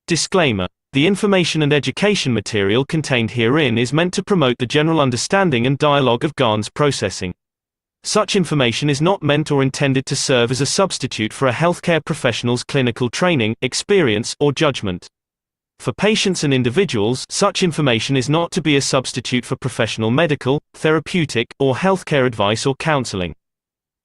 Disclaimer: the information and education material contained herein is meant to promote the general understanding and dialogue of GAN's processing. Such information is not meant or intended to serve as a substitute for a healthcare professional's clinical training, experience, or judgment. For patients and individuals, such information is not to be a substitute for professional medical, therapeutic, or healthcare advice or counseling.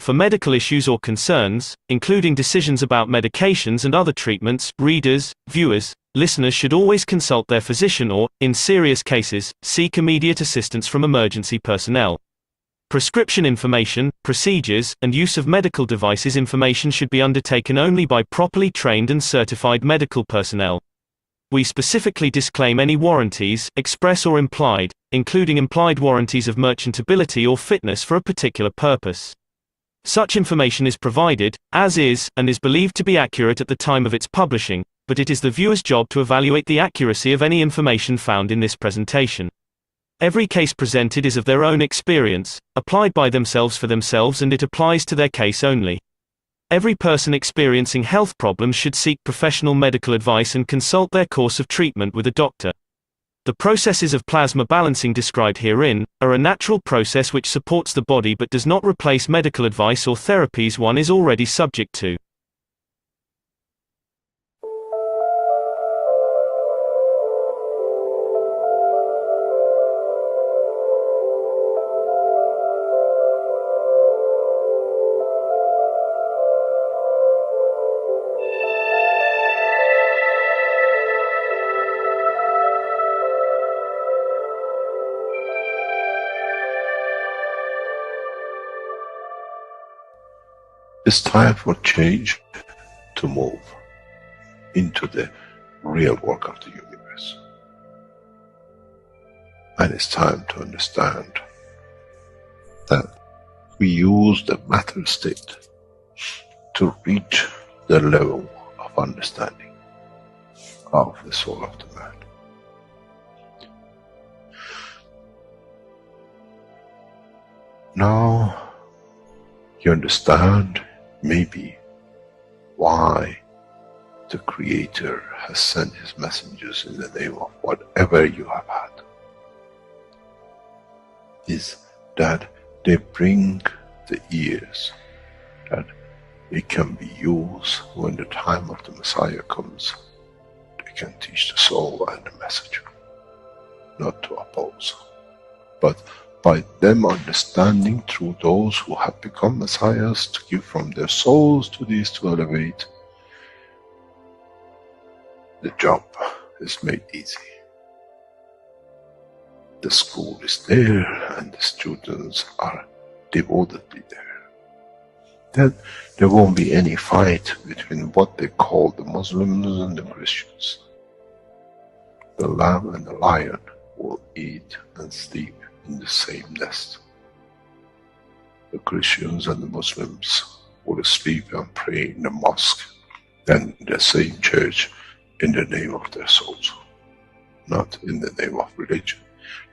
For medical issues or concerns, including decisions about medications and other treatments, readers, viewers, listeners should always consult their physician or, in serious cases, seek immediate assistance from emergency personnel. Prescription information, procedures, and use of medical devices information should be undertaken only by properly trained and certified medical personnel. We specifically disclaim any warranties, express or implied, including implied warranties of merchantability or fitness for a particular purpose. Such information is provided, as is, and is believed to be accurate at the time of its publishing, but it is the viewer's job to evaluate the accuracy of any information found in this presentation. Every case presented is of their own experience, applied by themselves for themselves, and it applies to their case only. Every person experiencing health problems should seek professional medical advice and consult their course of treatment with a doctor. The processes of plasma balancing described herein are a natural process which supports the body but does not replace medical advice or therapies one is already subject to. It's time for change to move into the real work of the universe. And it's time to understand that we use the matter state to reach the level of understanding of the soul of the man. Now you understand maybe why the Creator has sent His messengers in the name of whatever you have had. Is that they bring the ears that it can be used when the time of the Messiah comes. They can teach the soul and the message, not to oppose, but by them understanding through those who have become messiahs to give from their souls to these to elevate, the job is made easy. The school is there and the students are devotedly there. Then there won't be any fight between what they call the Muslims and the Christians. The lamb and the lion will eat and sleep in the same nest. The Christians and the Muslims will sleep and pray in the mosque and in the same church in the name of their souls, not in the name of religion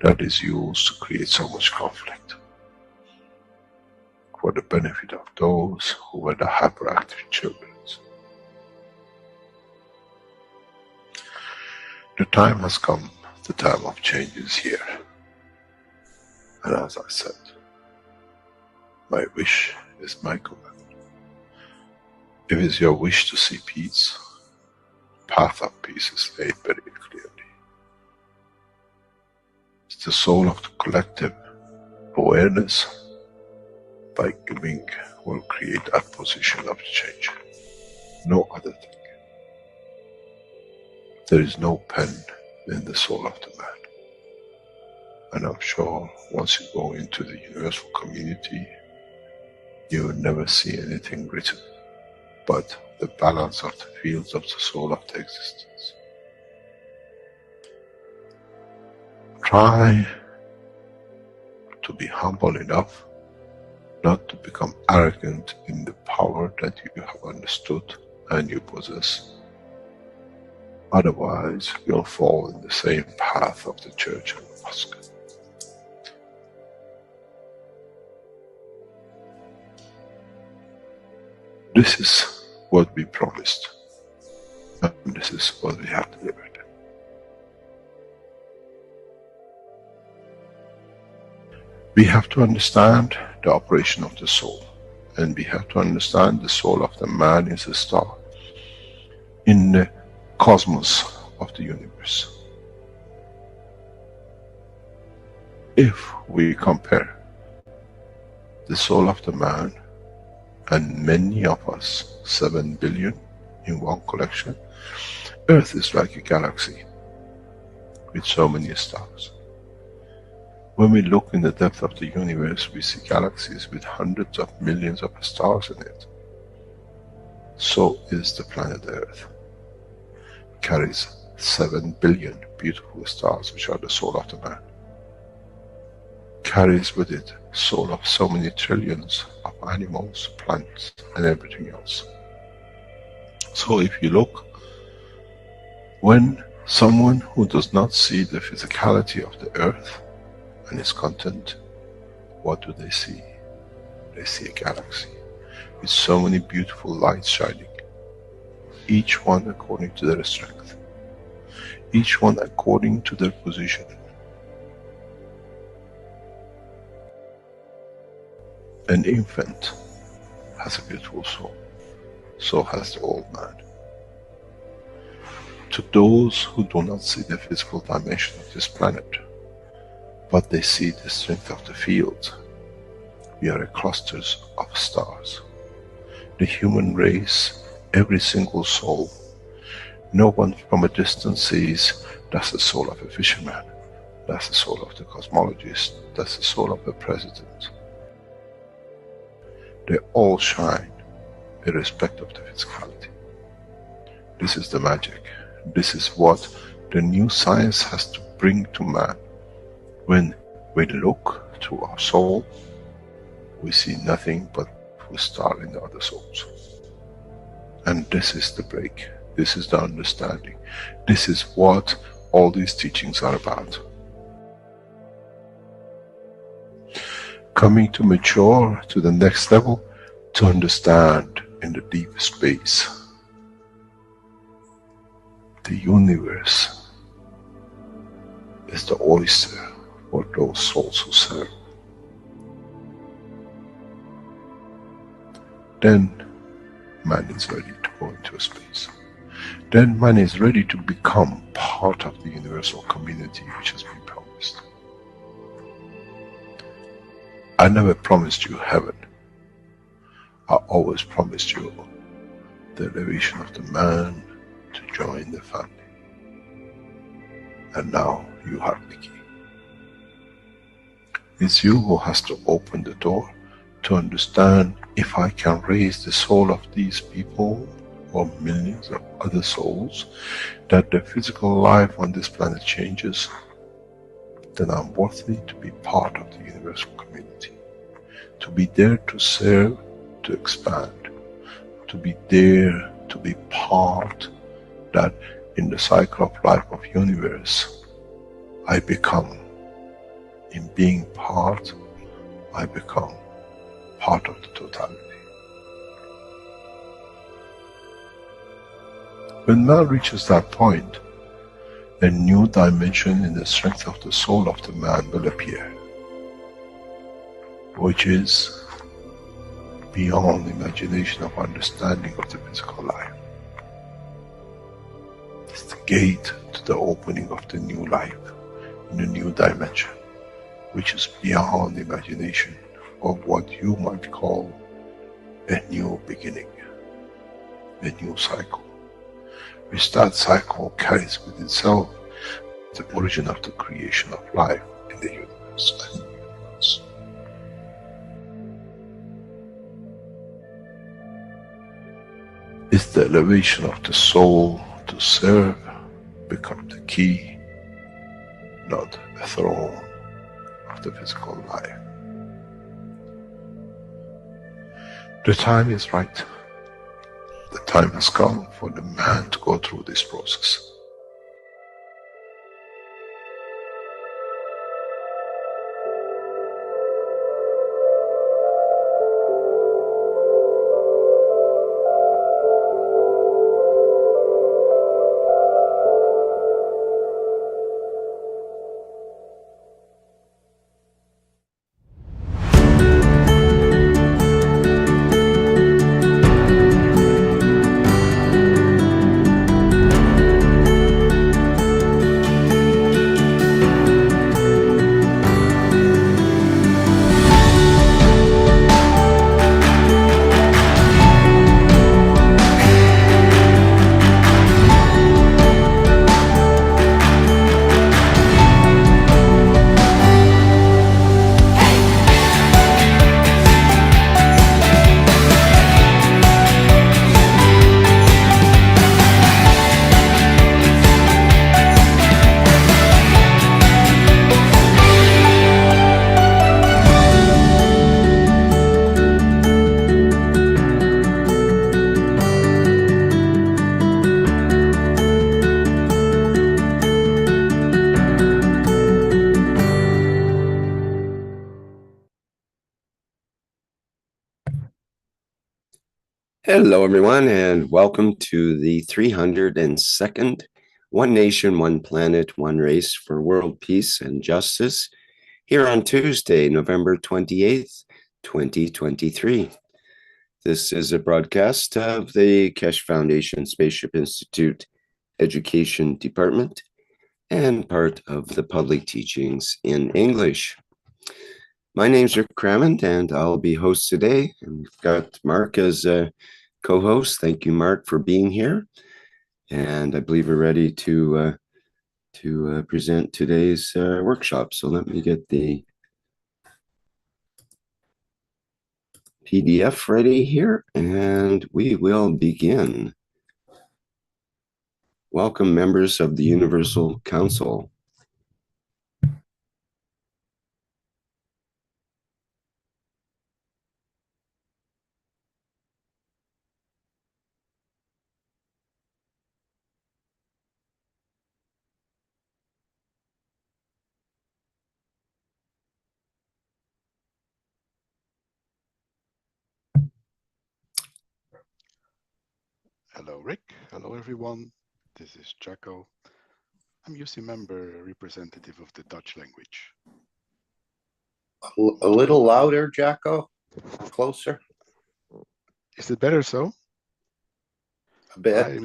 that is used to create so much conflict for the benefit of those who were the hyperactive children. The time has come, the time of change is here. And as I said, my wish is my command. If it's your wish to see peace, path of peace is laid very clearly. It's the soul of the collective awareness by giving will create that position of change. No other thing. There is no pen in the soul of the man. And I'm sure once you go into the universal community, you will never see anything written but the balance of the fields of the soul of the existence. Try to be humble enough not to become arrogant in the power that you have understood and you possess. Otherwise, you'll fall in the same path of the church and the mosque. This is what we promised. And this is what we have delivered. We have to understand the operation of the soul, and we have to understand the soul of the man is a star in the cosmos of the universe. If we compare the soul of the man and many of us, 7 billion in one collection, Earth is like a galaxy with so many stars. When we look in the depth of the universe, we see galaxies with hundreds of millions of stars in it. So is the planet Earth. It carries 7 billion beautiful stars, which are the soul of the man. Carries with it soul of so many trillions of animals, plants, and everything else. So if you look, when someone who does not see the physicality of the earth and its content, what do they see? They see a galaxy with so many beautiful lights shining, each one according to their strength, each one according to their position. An infant has a beautiful soul, so has the old man. To those who do not see the physical dimension of this planet, but they see the strength of the field, we are clusters of stars. The human race, every single soul, no one from a distance sees that's the soul of a fisherman, that's the soul of the cosmologist, that's the soul of the president. They all shine irrespective of the physicality. This is the magic. This is what the new science has to bring to man. When we look to our soul, we see nothing but a star in the other souls. And this is the break. This is the understanding. This is what all these teachings are about. Coming to mature to the next level, to understand in the deep space, the universe is the oyster for those souls who serve. Then man is ready to go into space. Then man is ready to become part of the universal community which has been promised. I never promised you heaven. I always promised you the elevation of the man to join the family. And now you have the key. It's you who has to open the door to understand, if I can raise the soul of these people or millions of other souls, that the physical life on this planet changes, then I'm worthy to be part of the universal community. To be there to serve, to expand. To be there, to be part, that in the cycle of life of universe, I become, in being part, I become part of the totality. When man reaches that point, a new dimension in the strength of the soul of the man will appear, which is beyond imagination of understanding of the physical life. It's the gate to the opening of the new life, in a new dimension, which is beyond imagination of what you might call a new beginning, a new cycle, which that cycle carries with itself the origin of the creation of life in the universe and the universe. It's the elevation of the soul to serve become the key, not a throne of the physical life. The time is right. The time has come for the man to go through this process. Hello, everyone, and welcome to the 302nd One Nation, One Planet, One Race for World Peace and Justice here on Tuesday, November 28th, 2023. This is a broadcast of the Keshe Foundation Spaceship Institute Education Department and part of the public teachings in English. My name's Rick Crammond, and I'll be host today. And we've got Mark as a co-host. Thank you, Mark, for being here. And I believe we're ready to present today's workshop. So let me get the PDF ready here, and we will begin. Welcome, members of the Universal Council. Hello, Rick. Hello, everyone. This is Jacco. I'm UC member representative of the Dutch language. A little louder, Jacco. Closer. Is it better so? A bit.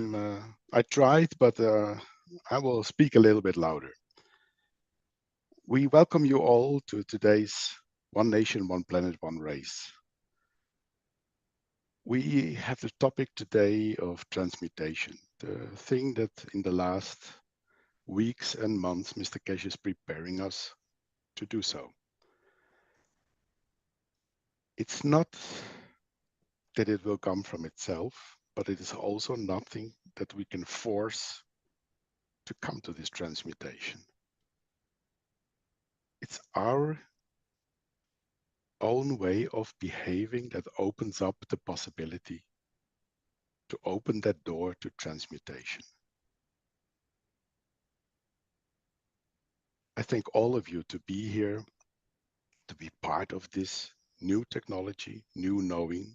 I tried, but I will speak a little bit louder. We welcome you all to today's One Nation, One Planet, One Race. We have the topic today of transmutation, the thing that in the last weeks and months, Mr. Keshe is preparing us to do so. It's not that it will come from itself, but it is also nothing that we can force to come to this transmutation. It's our own way of behaving that opens up the possibility to open that door to transmutation. I thank all of you to be here, to be part of this new technology, new knowing,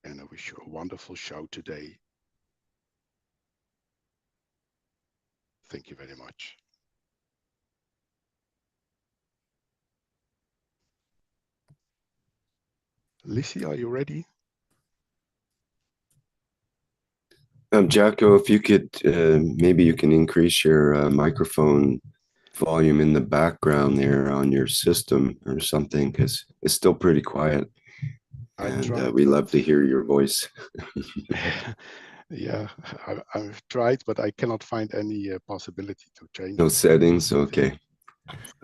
and I wish you a wonderful show today. Thank you very much. Lissy, are you ready? Jacco, if you could, maybe you can increase your microphone volume in the background there on your system or something, because it's still pretty quiet. And we love to hear your voice. Yeah, I've tried, but I cannot find any possibility to change. No settings, okay.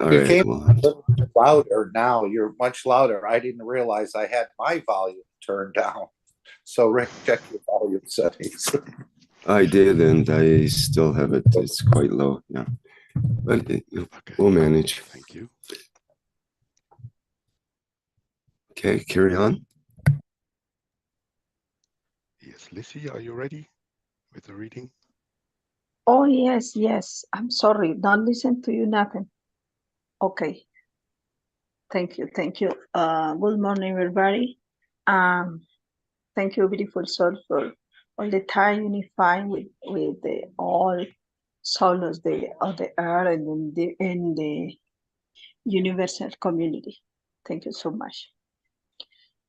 All You right. came a little louder now. You're much louder. I didn't realize I had my volume turned down. So Rick, check your volume settings. I did, and I still have it. It's quite low, yeah. But okay, we'll manage. Thank you. Okay, carry on. Yes, Lissy, are you ready with the reading? Oh, yes, yes. I'm sorry. Don't listen to you, nothing. Okay. Thank you. Thank you. Good morning, everybody. Thank you, beautiful soul, for all the time unifying with the all souls of the earth and the universal community. Thank you so much.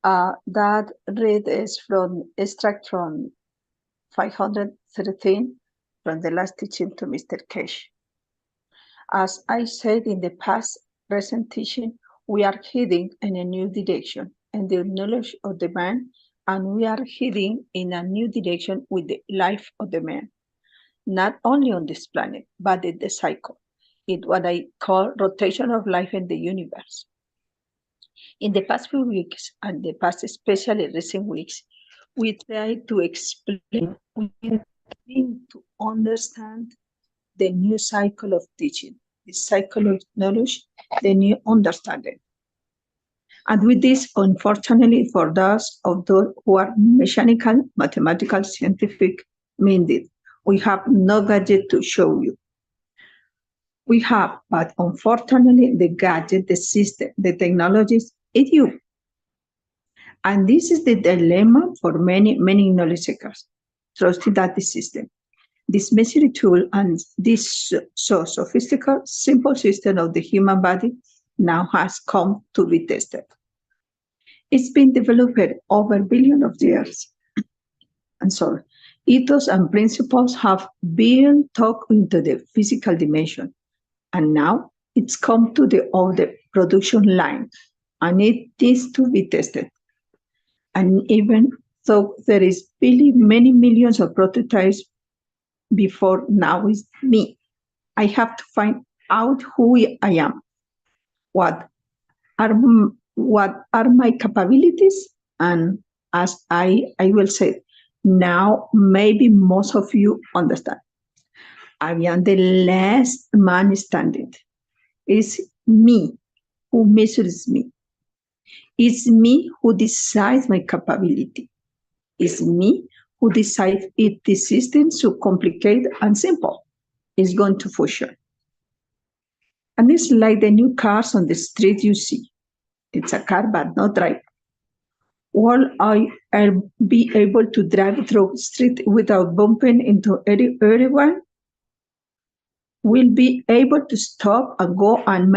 That read is from extract from 513 from the last teaching to Mr. Keshe. As I said in the past recent teaching, we are heading in a new direction and the knowledge of the man, and we are heading in a new direction with the life of the man, not only on this planet, but in the cycle. It's what I call rotation of life in the universe. In the past few weeks, and the past especially recent weeks, we try to explain, we need to understand the new cycle of teaching, the cycle of knowledge, the new understanding. And with this, unfortunately, for those who are mechanical, mathematical, scientific minded, we have no gadget to show you. We have, but unfortunately, the gadget, the system, the technologies, it's you. And this is the dilemma for many knowledge seekers, trusting that the system, this measuring tool and this so sophisticated, simple system of the human body now has come to be tested. It's been developed over billions of years. Ethos and principles have been taught into the physical dimension, and now it's come to the production line, and it is to be tested. And even though there is really many millions of prototypes before now is me, I have to find out who I am, what are my capabilities, and as I will say, now maybe most of you understand. I am the last man standing. It's me who measures me. It's me who decides my capability. It's me who decides if the system is so complicated and simple is going to function. And it's like the new cars on the street you see. It's a car, but not drive. Will I be able to drive through the street without bumping into anyone? Will be able to stop and go and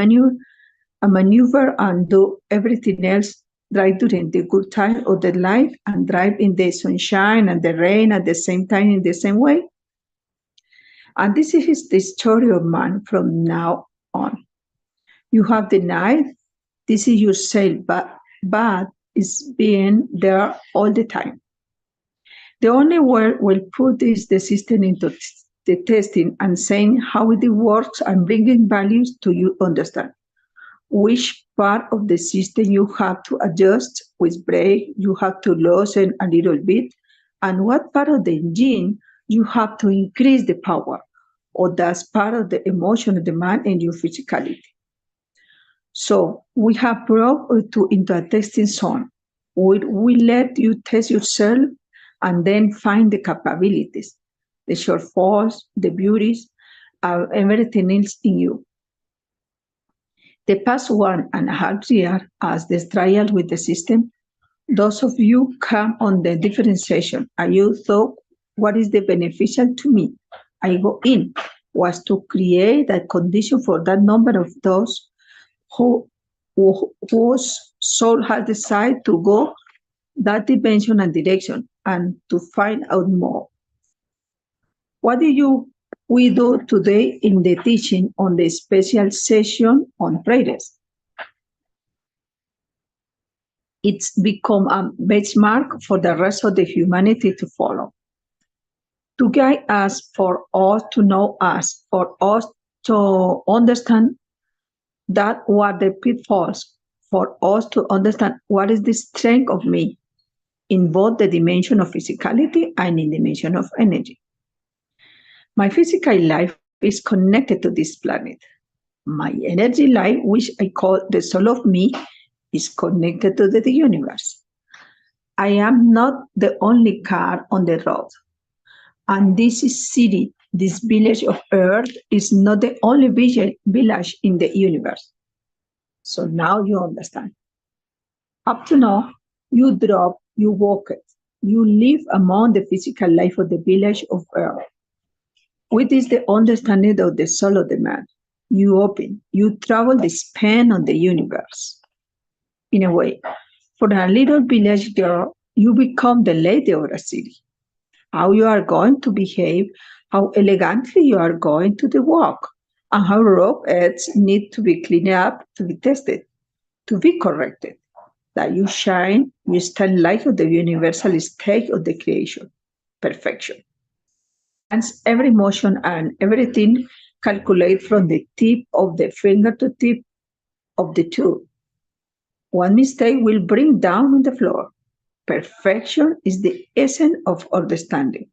maneuver and do everything else, drive during the good time of the life and drive in the sunshine and the rain at the same time in the same way? And this is the story of man from now on. You have the night, this is your sail, but it's being there all the time. The only way we'll put is the system into the testing and saying how it works and bringing values to you understand. Which part of the system you have to adjust with brake, you have to loosen a little bit, and what part of the engine you have to increase the power, or that's part of the emotional demand and your physicality. So we have brought into a testing zone. We let you test yourself and then find the capabilities, the shortfalls, the beauties, everything else in you. The past 1.5 years as the trial with the system, those of you come on the differentiation and you thought, what is the beneficial to me? I go in, was to create a condition for that number of those whose soul has decided to go that dimension and direction and to find out more. What we do today in the teaching on the special session on prayers? It's become a benchmark for the rest of the humanity to follow. To guide us, for us to know us, for us to understand that what the pitfalls, for us to understand what is the strength of me in both the dimension of physicality and in the dimension of energy. My physical life is connected to this planet. My energy life, which I call the soul of me, is connected to the universe. I am not the only car on the road. And this city, this village of Earth, is not the only village in the universe. So now you understand. Up to now, you drop, you walk it, you live among the physical life of the village of Earth. With this, the understanding of the soul of the man, you open, you travel the span of the universe. In a way, for a little village girl, you become the lady of a city. How you are going to behave, how elegantly you are going to the walk, and how rough edges need to be cleaned up, to be tested, to be corrected. That you shine, you stand like the universal stage of the creation, perfection. And every motion and everything calculate from the tip of the finger to tip of the tool. One mistake will bring down on the floor. Perfection is the essence of understanding.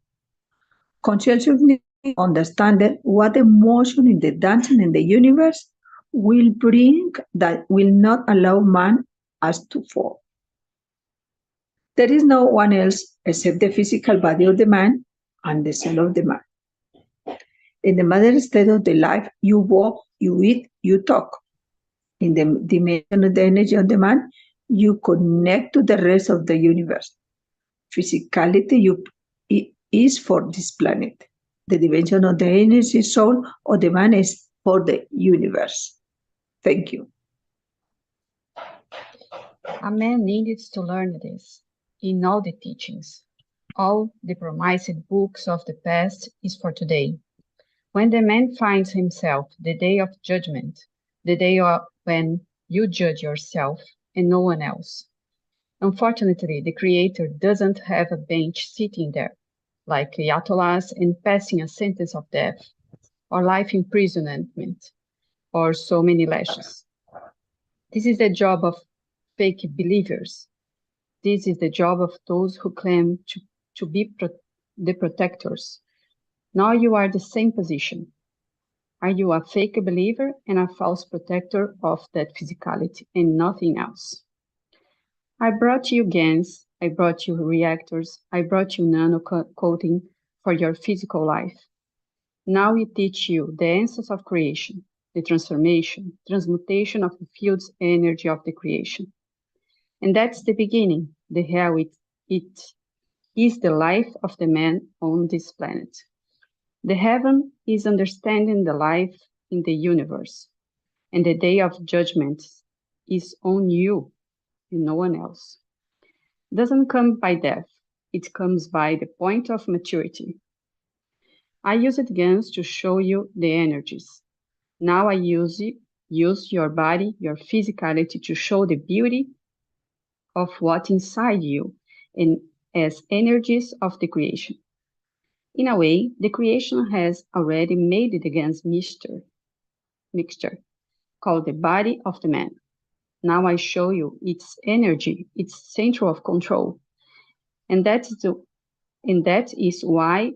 Consciously understanding what emotion in the dancing in the universe will bring that will not allow man as to fall. There is no one else except the physical body of the man and the soul of the man. In the matter state of the life, you walk, you eat, you talk. In the dimension of the energy of the man, You connect to the rest of the universe. Physicality is for this planet. The dimension of the energy soul of the man is for the universe. Thank you. A man needed to learn this in all the teachings. All the promised books of the past is for today. When the man finds himself, the day of judgment, the day when you judge yourself and no one else. Unfortunately, the Creator doesn't have a bench sitting there, like Ayatollahs and passing a sentence of death, or life imprisonment, or so many lashes. This is the job of fake believers. This is the job of those who claim to be the protectors. Now you are the same position. Are you a fake believer and a false protector of that physicality and nothing else? I brought you GANs, I brought you reactors, I brought you nano-coating for your physical life. Now we teach you the answers of creation, the transformation, transmutation of the field's energy of the creation. And that's the beginning, the hell it is the life of the man on this planet. The heaven is understanding the life in the universe, and the day of judgment is on you and no one else. It doesn't come by death, it comes by the point of maturity. I used GANs to show you the energies. Now I use your body, your physicality to show the beauty of what inside you and as energies of the creation. In a way, the creation has already made the GANs mixture called the body of the man. Now I show you its energy, its center of control. And that is why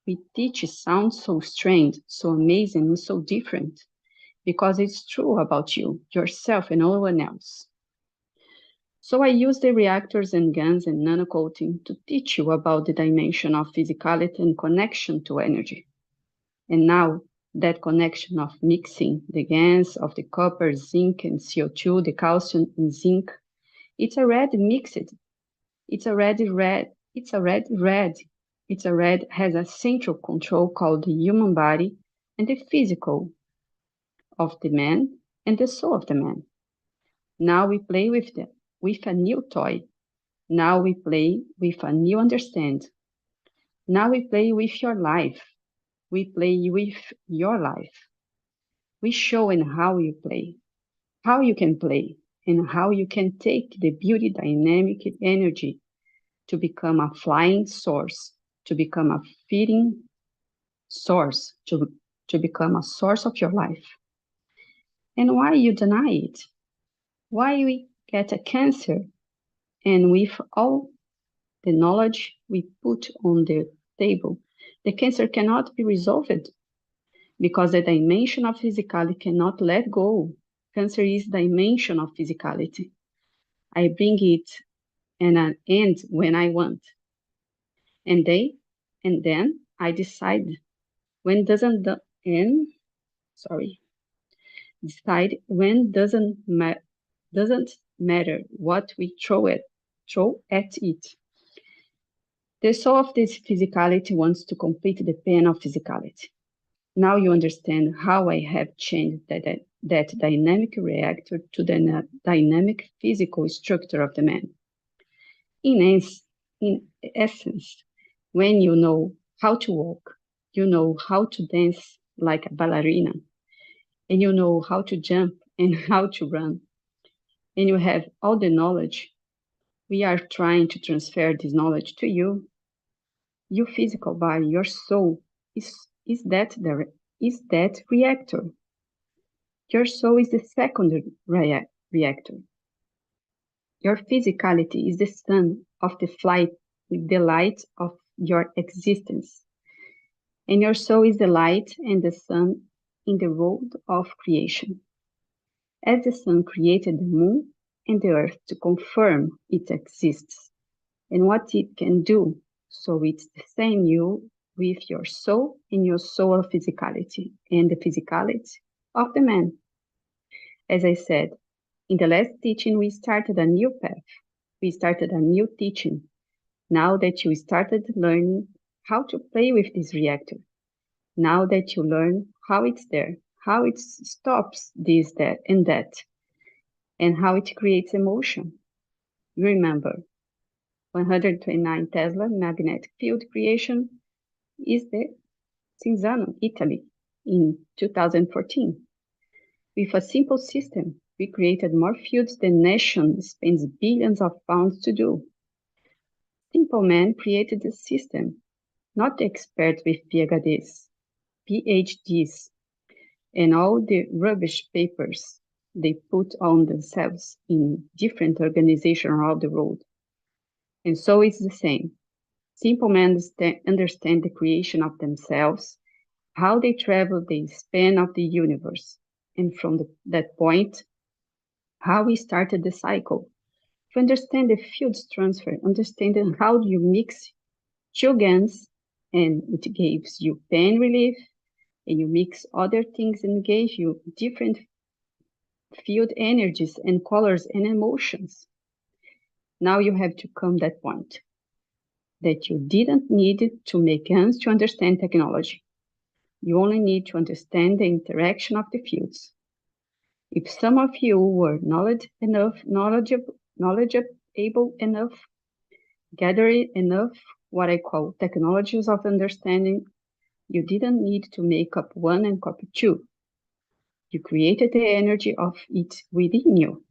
we teach sounds so strange, so amazing, and so different, because it's true about you, yourself, and no one else. So I use the reactors and GANs and nano-coating to teach you about the dimension of physicality and connection to energy. And now that connection of mixing the GANs of the copper, zinc, and CO2, the calcium and zinc, it's already mixed. It's already red. It's already red. It's already has a central control called the human body and the physical of the man and the soul of the man. Now we play with a new toy. Now we play with a new understand. Now we play with your life. We play with your life. We show and how you play, how you can play, and how you can take the beauty dynamic energy to become a flying source, to become a feeding source, to become a source of your life. And why you deny it? Why we get a cancer? And with all the knowledge we put on the table, the cancer cannot be resolved because the dimension of physicality cannot let go. Cancer is dimension of physicality. I bring it and an end when I want. And then I decide when doesn't the end, decide when doesn't matter what we throw at it. The soul of this physicality wants to complete the pen of physicality. Now you understand how I have changed that dynamic reactor to the dynamic physical structure of the man. In essence, when you know how to walk, you know how to dance like a ballerina, and you know how to jump and how to run, and you have all the knowledge, we are trying to transfer this knowledge to you. Your physical body, your soul, is that reactor. Your soul is the second reactor. Your physicality is the sun of the flight with the light of your existence. And your soul is the light and the sun in the road of creation. As the sun created the moon and the earth to confirm it exists and what it can do, so it's the same you with your soul and your soul of physicality and the physicality of the man. As I said, In the last teaching, we started a new path. We started a new teaching. Now that you started learning how to play with this reactor, now that you learn how it's there, how it stops this, that, and how it creates emotion. You remember, 129 Tesla magnetic field creation is the Cinzano, Italy, in 2014. With a simple system, we created more fields than nation spends billions of pounds to do. Simple man created the system, not the experts with PhDs, and all the rubbish papers they put on themselves in different organizations around the world. And so it's the same. Simple men understand the creation of themselves, how they travel the span of the universe, and from that point, how we started the cycle. To understand the fields transfer, understanding how you mix two GANs, and it gives you pain relief, and you mix other things and gave you different field energies and colors and emotions. Now you have to come that point that you didn't need to make GANs to understand technology. You only need to understand the interaction of the fields. If some of you were knowledgeable enough, gathering enough what I call technologies of understanding, you didn't need to make up one and copy two. You created the energy of it within you.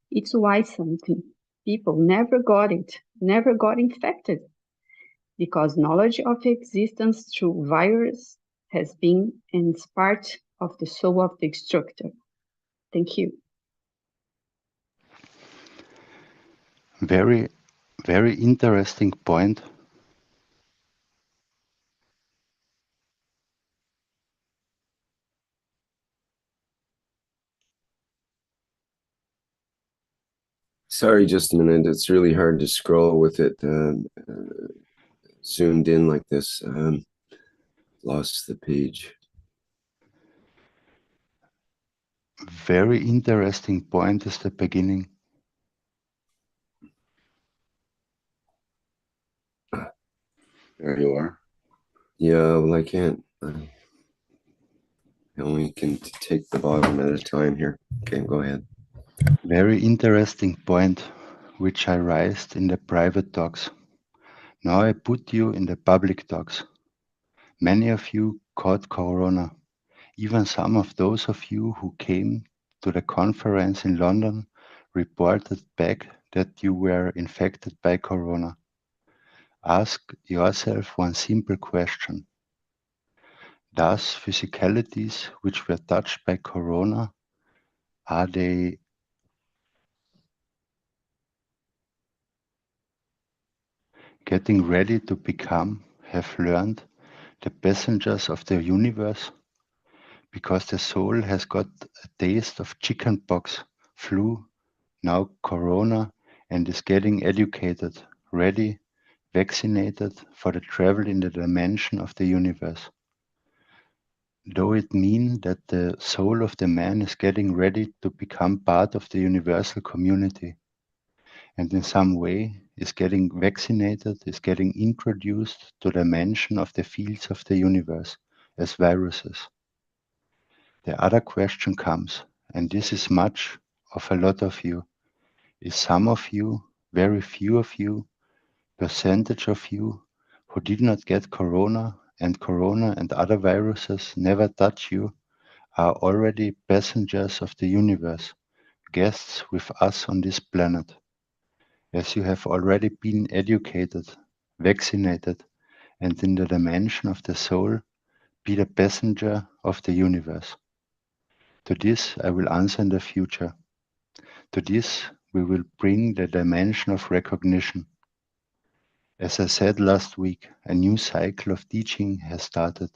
It's why something people never got infected, because knowledge of existence through virus has been and is part of the soul of the instructor. Thank you. Very, very interesting point. Sorry, just a minute. It's really hard to scroll with it zoomed in like this. Lost the page. Very interesting point is the beginning. There you are. Yeah, well, I can't. I only can take the bottom at a time here. Okay, go ahead. Very interesting point, which I raised in the private talks. Now I put you in the public talks. Many of you caught corona. Even some of those of you who came to the conference in London reported back that you were infected by corona. Ask yourself one simple question. Does physicalities which were touched by corona, are they getting ready to become, have learned, the passengers of the universe? Because the soul has got a taste of chickenpox, flu, now corona, and is getting educated, ready, vaccinated for the travel in the dimension of the universe. Though it mean that the soul of the man is getting ready to become part of the universal community, and in some way is getting vaccinated, is getting introduced to the dimension of the fields of the universe as viruses. The other question comes, and this is much of a lot of you, is some of you, very few of you, percentage of you who did not get corona and other viruses never touch you, are already passengers of the universe, guests with us on this planet. As you have already been educated, vaccinated, and in the dimension of the soul, be the passenger of the universe. To this I will answer in the future. To this we will bring the dimension of recognition. As I said last week, a new cycle of teaching has started.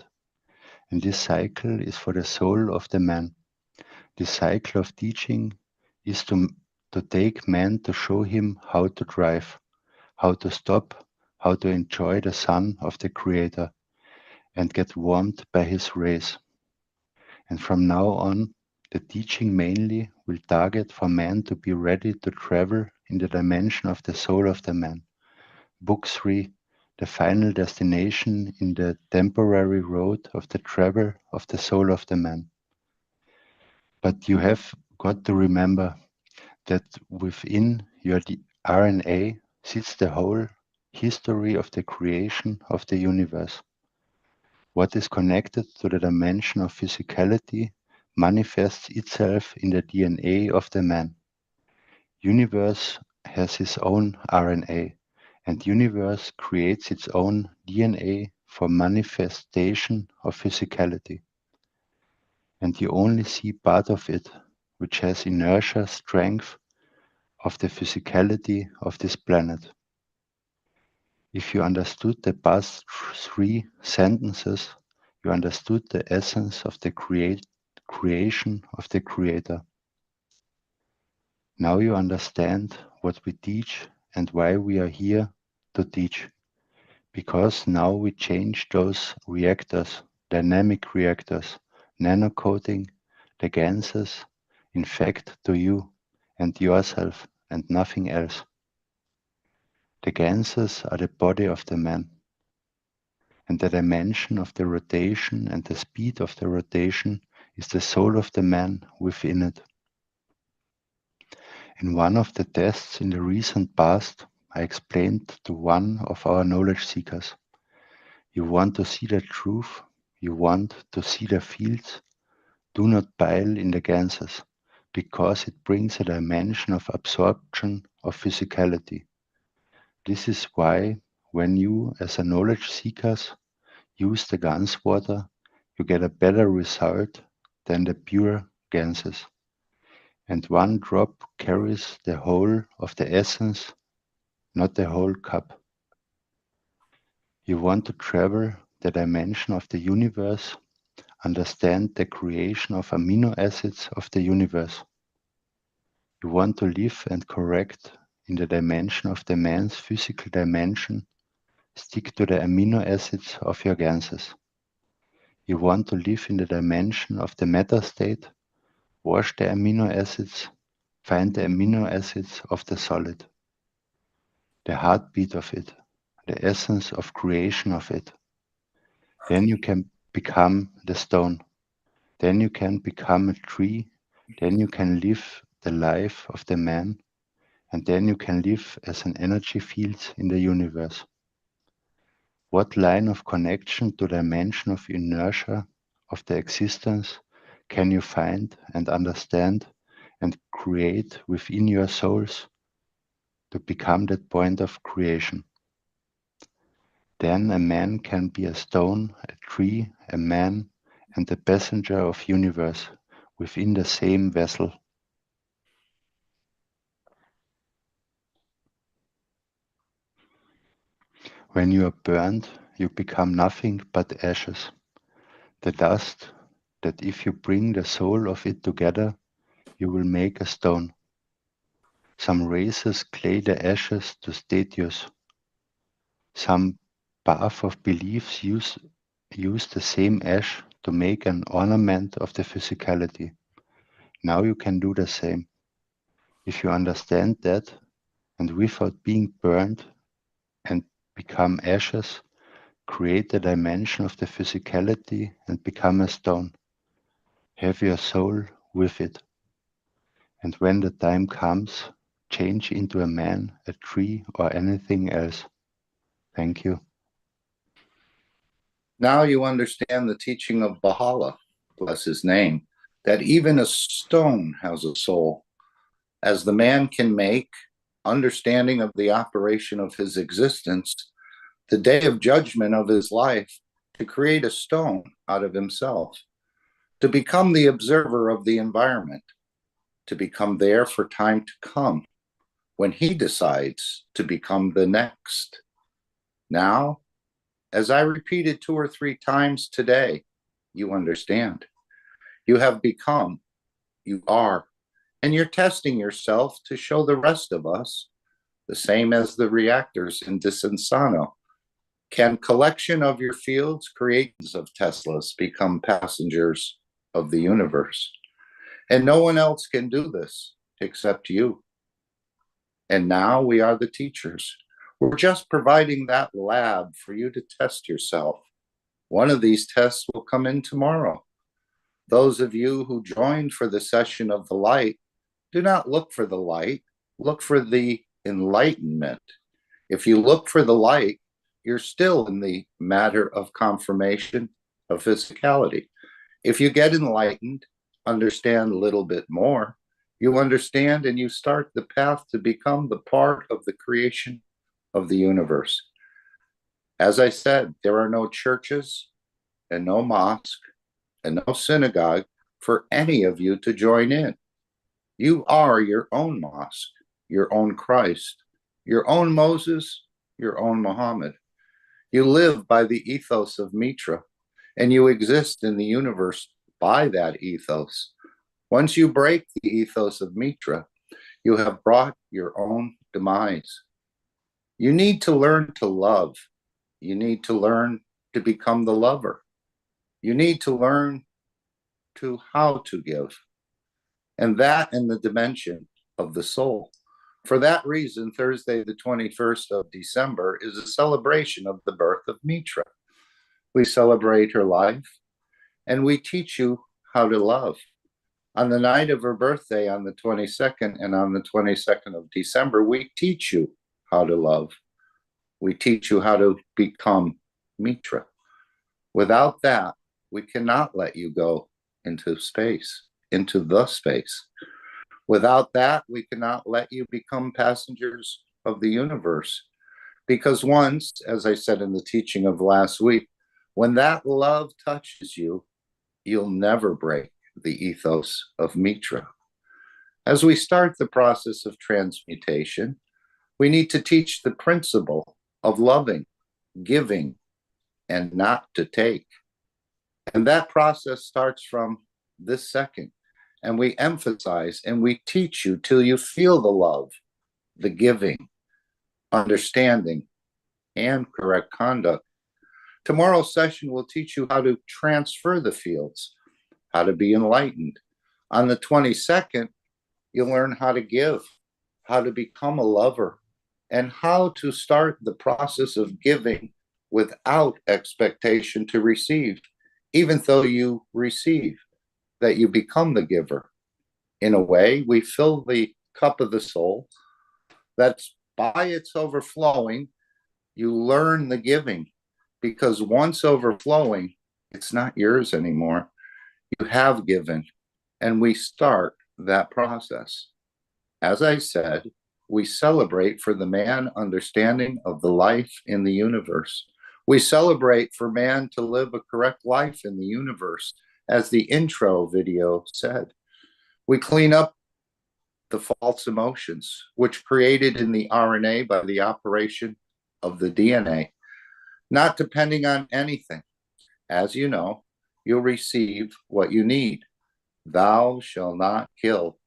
And this cycle is for the soul of the man. This cycle of teaching is to take man to show him how to drive, how to stop, how to enjoy the sun of the Creator and get warmed by his rays. And from now on, The teaching mainly will target for man to be ready to travel in the dimension of the soul of the man. Book 3, the final destination in the temporary road of the travel of the soul of the man. But you have got to remember that within your RNA sits the whole history of the creation of the universe. What is connected to the dimension of physicality manifests itself in the DNA of the man. Universe has its own RNA, and universe creates its own DNA for manifestation of physicality. And you only see part of it, which has inertia strength of the physicality of this planet. If you understood the past 3 sentences, you understood the essence of the creation of the Creator. Now you understand what we teach and why we are here to teach. Because now we change those reactors, dynamic reactors, nano-coating, the ganses, in fact to you and yourself and nothing else. The ganses are the body of the man, and the dimension of the rotation and the speed of the rotation is the soul of the man within it. In one of the tests in the recent past, I explained to one of our knowledge seekers, you want to see the truth, you want to see the fields, do not pile in the ganses, because it brings a dimension of absorption of physicality. This is why when you as a knowledge seekers use the GANS water, you get a better result than the pure ganses. And one drop carries the whole of the essence, not the whole cup. You want to travel the dimension of the universe, understand the creation of amino acids of the universe. You want to live and correct in the dimension of the man's physical dimension, stick to the amino acids of your ganses. You want to live in the dimension of the matter state, wash the amino acids, find the amino acids of the solid, the heartbeat of it, the essence of creation of it. Then you can become the stone. Then you can become a tree. Then you can live the life of the man. And then you can live as an energy field in the universe. What line of connection to the dimension of inertia of the existence can you find and understand and create within your souls to become that point of creation? Then a man can be a stone, a tree, a man, and the passenger of universe within the same vessel. When you are burned, you become nothing but ashes. The dust that if you bring the soul of it together, you will make a stone. Some races clay the ashes to statues. Some path of beliefs use the same ash to make an ornament of the physicality. Now you can do the same. If you understand that, and without being burned and become ashes, create the dimension of the physicality and become a stone. Have your soul with it. And when the time comes, change into a man, a tree, or anything else. Thank you. Now you understand the teaching of Baha'u'llah, bless his name, that even a stone has a soul. As the man can make understanding of the operation of his existence, the day of judgment of his life, to create a stone out of himself, to become the observer of the environment, to become there for time to come, when he decides to become the next. Now, as I repeated 2 or 3 times today, you understand. You have become, you are, and you're testing yourself to show the rest of us, the same as the reactors in Disinsano. Can collection of your fields, creations of Teslas, become passengers of the universe? And no one else can do this except you. And now we are the teachers. We're just providing that lab for you to test yourself. One of these tests will come in tomorrow. Those of you who joined for the session of the light, do not look for the light, look for the enlightenment. If you look for the light, you're still in the matter of confirmation of physicality. If you get enlightened, understand a little bit more, you understand and you start the path to become the part of the creation of the universe. As I said, there are no churches and no mosque and no synagogue for any of you to join in. You are your own mosque, your own Christ, your own Moses, your own Muhammad. You live by the ethos of Mitra, and you exist in the universe by that ethos. Once you break the ethos of Mitra, you have brought your own demise. You need to learn to love. You need to learn to become the lover. You need to learn to how to give. And that in the dimension of the soul. For that reason, Thursday, the 21st of December, is a celebration of the birth of Mitra. We celebrate her life, and we teach you how to love. On the night of her birthday, on the 22nd, and on the 22nd of December, we teach you how to love. We teach you how to become Mitra. Without that, we cannot let you go into space, into the space. Without that, we cannot let you become passengers of the universe. Because once, as I said in the teaching of last week, when that love touches you, you'll never break the ethos of Mitra. As we start the process of transmutation, we need to teach the principle of loving, giving, and not to take. And that process starts from this second. And we emphasize and we teach you till you feel the love, the giving, understanding, and correct conduct. Tomorrow's session will teach you how to transfer the fields, how to be enlightened. On the 22nd, you'll learn how to give, how to become a lover, and how to start the process of giving without expectation to receive, even though you receive, that you become the giver. In a way, we fill the cup of the soul. That's by its overflowing, you learn the giving, because once overflowing, it's not yours anymore. You have given, and we start that process. As I said, we celebrate for the man understanding of the life in the universe. We celebrate for man to live a correct life in the universe, as the intro video said. We clean up the false emotions, which created in the RNA by the operation of the DNA, not depending on anything. As you know, you'll receive what you need. Thou shalt not kill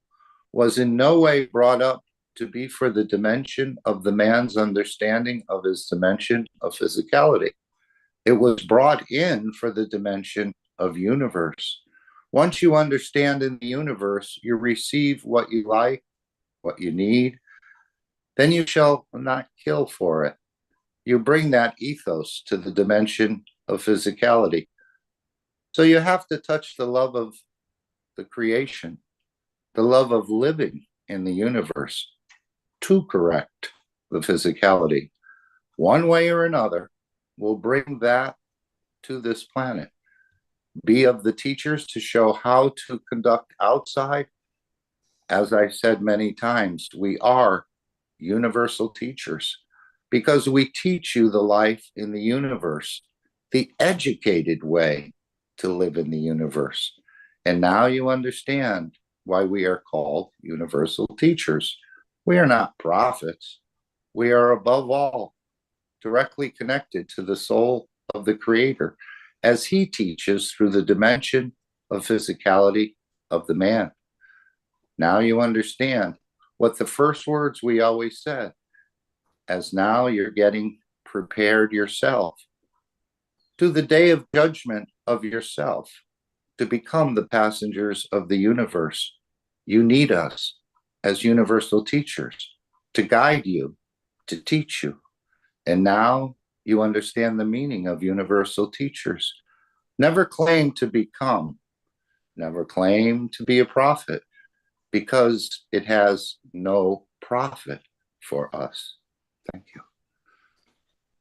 was in no way brought up to be for the dimension of the man's understanding of his dimension of physicality. It was brought in for the dimension of universe. Once you understand in the universe, you receive what you like, what you need, then you shall not kill for it. You bring that ethos to the dimension of physicality. So you have to touch the love of the creation, the love of living in the universe to correct the physicality. One way or another, will bring that to this planet. Be of the teachers to show how to conduct outside. As I said many times, we are universal teachers because we teach you the life in the universe, the educated way to live in the universe. And now you understand why we are called universal teachers. We are not prophets. We are above all directly connected to the soul of the Creator as he teaches through the dimension of physicality of the man. Now you understand what the first words we always said, as now you're getting prepared yourself to the day of judgment of yourself. to become the passengers of the universe. You need us as universal teachers to guide you, to teach you. And now you understand the meaning of universal teachers. Never claim to become, never claim to be a prophet, because it has no profit for us. Thank you.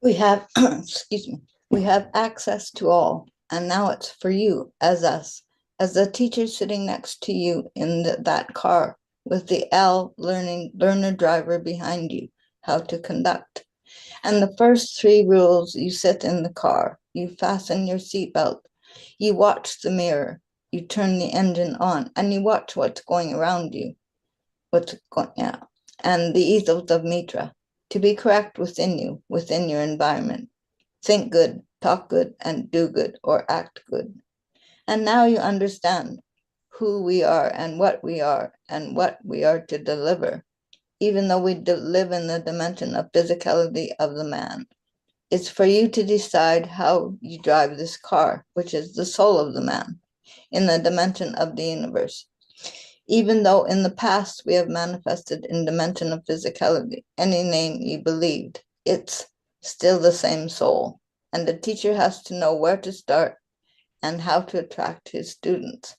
We have, excuse me, we have access to all, and now it's for you as us, as the teacher sitting next to you in that car with the learner driver behind you, how to conduct. And the first 3 rules: you sit in the car, you fasten your seatbelt, you watch the mirror, you turn the engine on, and you watch what's going around you, and the ethos of Mitra, to be correct within you, within your environment. Think good, talk good, and do good, or act good. And now you understand who we are and what we are to deliver, even though we live in the dimension of physicality of the man. It's for you to decide how you drive this car, which is the soul of the man, in the dimension of the universe. Even though in the past we have manifested in dimension of physicality, any name you believed, it's still the same soul. And the teacher has to know where to start and how to attract his students.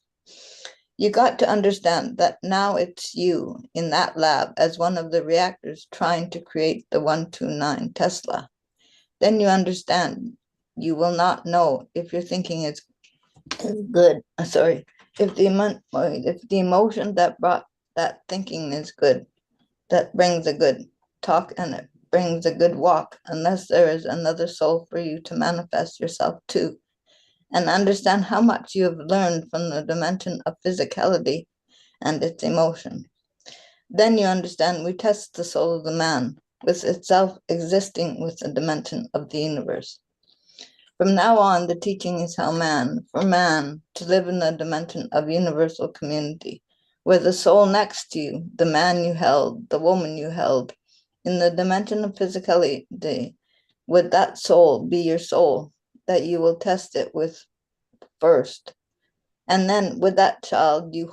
You got to understand that now it's you in that lab as one of the reactors trying to create the 129 Tesla. Then you understand you will not know if your thinking is good. If the emotion that brought that thinking is good, that brings a good talk and it brings a good walk, unless there is another soul for you to manifest yourself to, and understand how much you have learned from the dimension of physicality and its emotion. Then you understand we test the soul of the man with itself existing with the dimension of the universe. From now on, the teaching is how for man to live in the dimension of universal community, where the soul next to you, the man you held, the woman you held, in the dimension of physicality, would that soul be your soul that you will test it with first? And then with that child you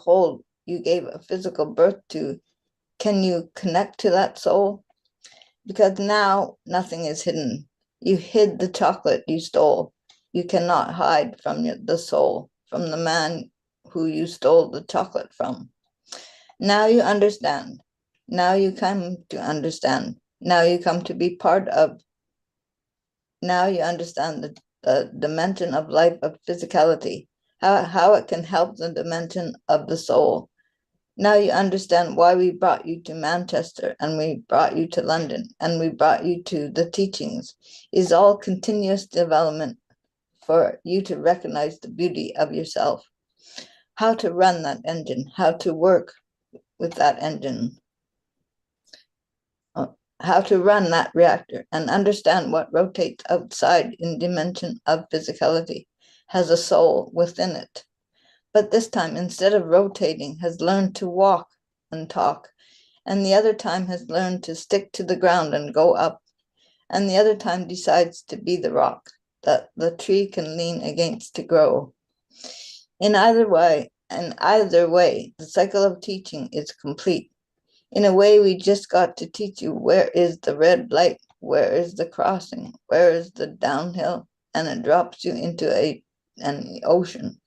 gave a physical birth to, can you connect to that soul? Because now nothing is hidden. You hid the chocolate you stole. You cannot hide from the soul, from the man who you stole the chocolate from. Now you understand. Now you come to understand. Now you come to be part of. Now you understand the dimension of life of physicality, how it can help the dimension of the soul. Now you understand why we brought you to Manchester and we brought you to London and we brought you to the teachings. Is all continuous development for you to recognize the beauty of yourself, how to run that engine, how to work with that engine, how to run that reactor, and understand what rotates outside in dimension of physicality has a soul within it. But this time, instead of rotating, has learned to walk and talk, and the other time has learned to stick to the ground and go up, and the other time decides to be the rock that the tree can lean against to grow. In either way, the cycle of teaching is complete. In a way, we just got to teach you where is the red light, where is the crossing, where is the downhill, and it drops you into an ocean.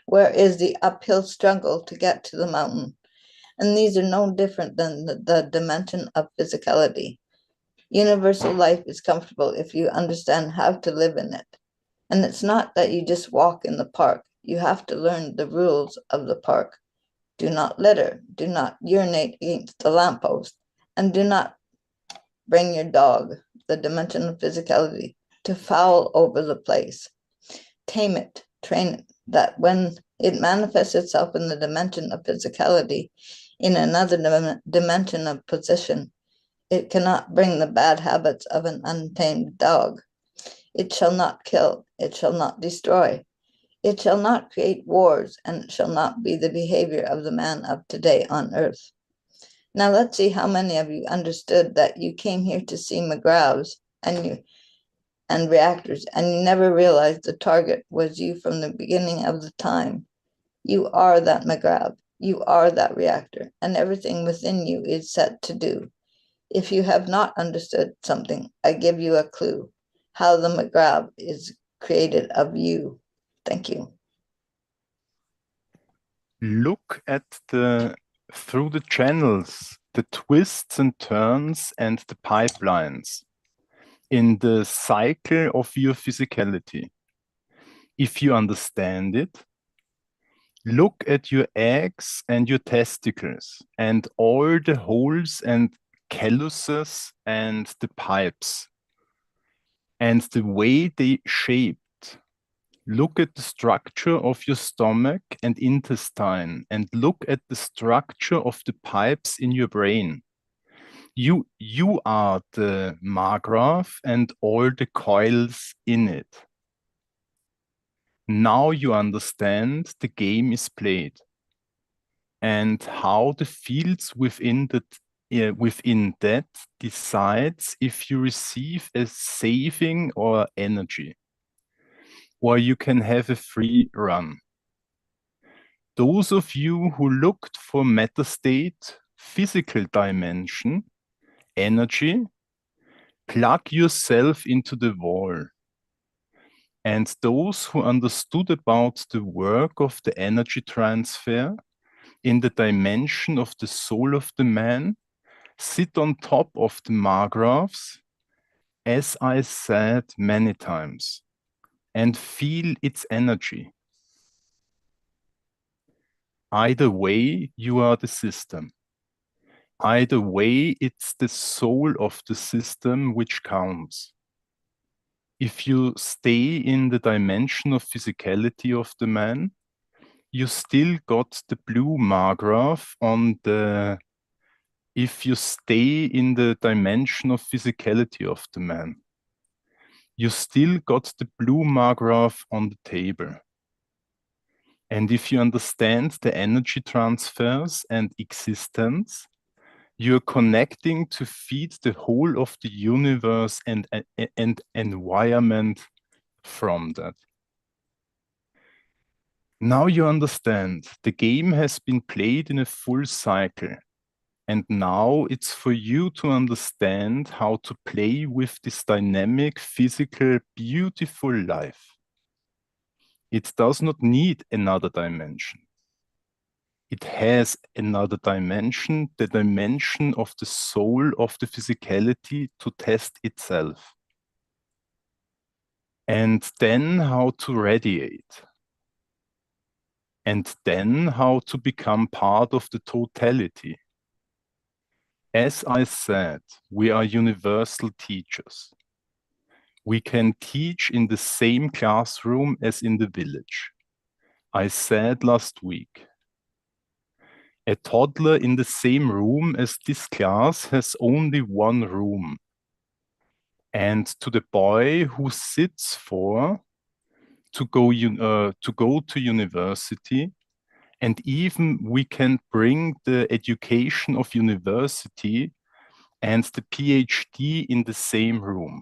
Where is the uphill struggle to get to the mountain? And these are no different than the dimension of physicality. Universal life is comfortable if you understand how to live in it. And it's not that you just walk in the park. You have to learn the rules of the park. Do not litter, do not urinate against the lamppost, and do not bring your dog, the dimension of physicality, to foul over the place. Tame it, train it, that when it manifests itself in the dimension of physicality, in another dimension of position, it cannot bring the bad habits of an untamed dog. It shall not kill, it shall not destroy, it shall not create wars, and it shall not be the behavior of the man of today on earth. Now let's see how many of you understood that you came here to see McGraths and reactors, and you never realized the target was you from the beginning of the time. You are that McGrath. You are that reactor, and everything within you is set to do. If you have not understood something, I give you a clue how the McGrath is created of you. Thank you. Look at through the channels, the twists and turns and the pipelines in the cycle of your physicality. If you understand it, look at your eggs and your testicles and all the holes and calyces and the pipes and the way they shaped. Look at the structure of your stomach and intestine and look at the structure of the pipes in your brain. You are the Margraf and all the coils in it. Now you understand the game is played and how the fields within that decides if you receive a saving or energy, or you can have a free run. Those of you who looked for metastate, physical dimension, energy, plug yourself into the wall. And those who understood about the work of the energy transfer in the dimension of the soul of the man, sit on top of the Margraphs, as I said many times, and feel its energy. Either way, you are the system. Either way, it's the soul of the system which counts. If you stay in the dimension of physicality of the man, you still got the blue Margraph on the... If you stay in the dimension of physicality of the man, you still got the blue Margraph on the table. And if you understand the energy transfers and existence, you're connecting to feed the whole of the universe and environment from that. Now you understand the game has been played in a full cycle. And now it's for you to understand how to play with this dynamic, physical, beautiful life. It does not need another dimension. It has another dimension, the dimension of the soul of the physicality to test itself. And then how to radiate. And then how to become part of the totality. As I said, we are universal teachers. We can teach in the same classroom as in the village. I said last week, a toddler in the same room as this class has only one room. And to the boy who sits for to go to university, and even we can bring the education of university and the PhD in the same room.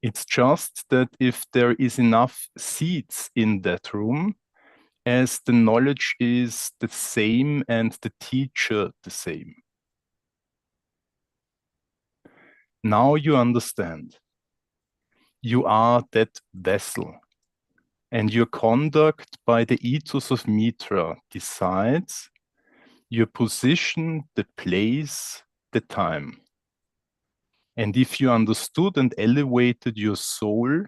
It's just that if there is enough seats in that room, as the knowledge is the same and the teacher the same. Now you understand. You are that vessel, and your conduct by the ethos of Mitra decides your position, the place, the time. And if you understood and elevated your soul,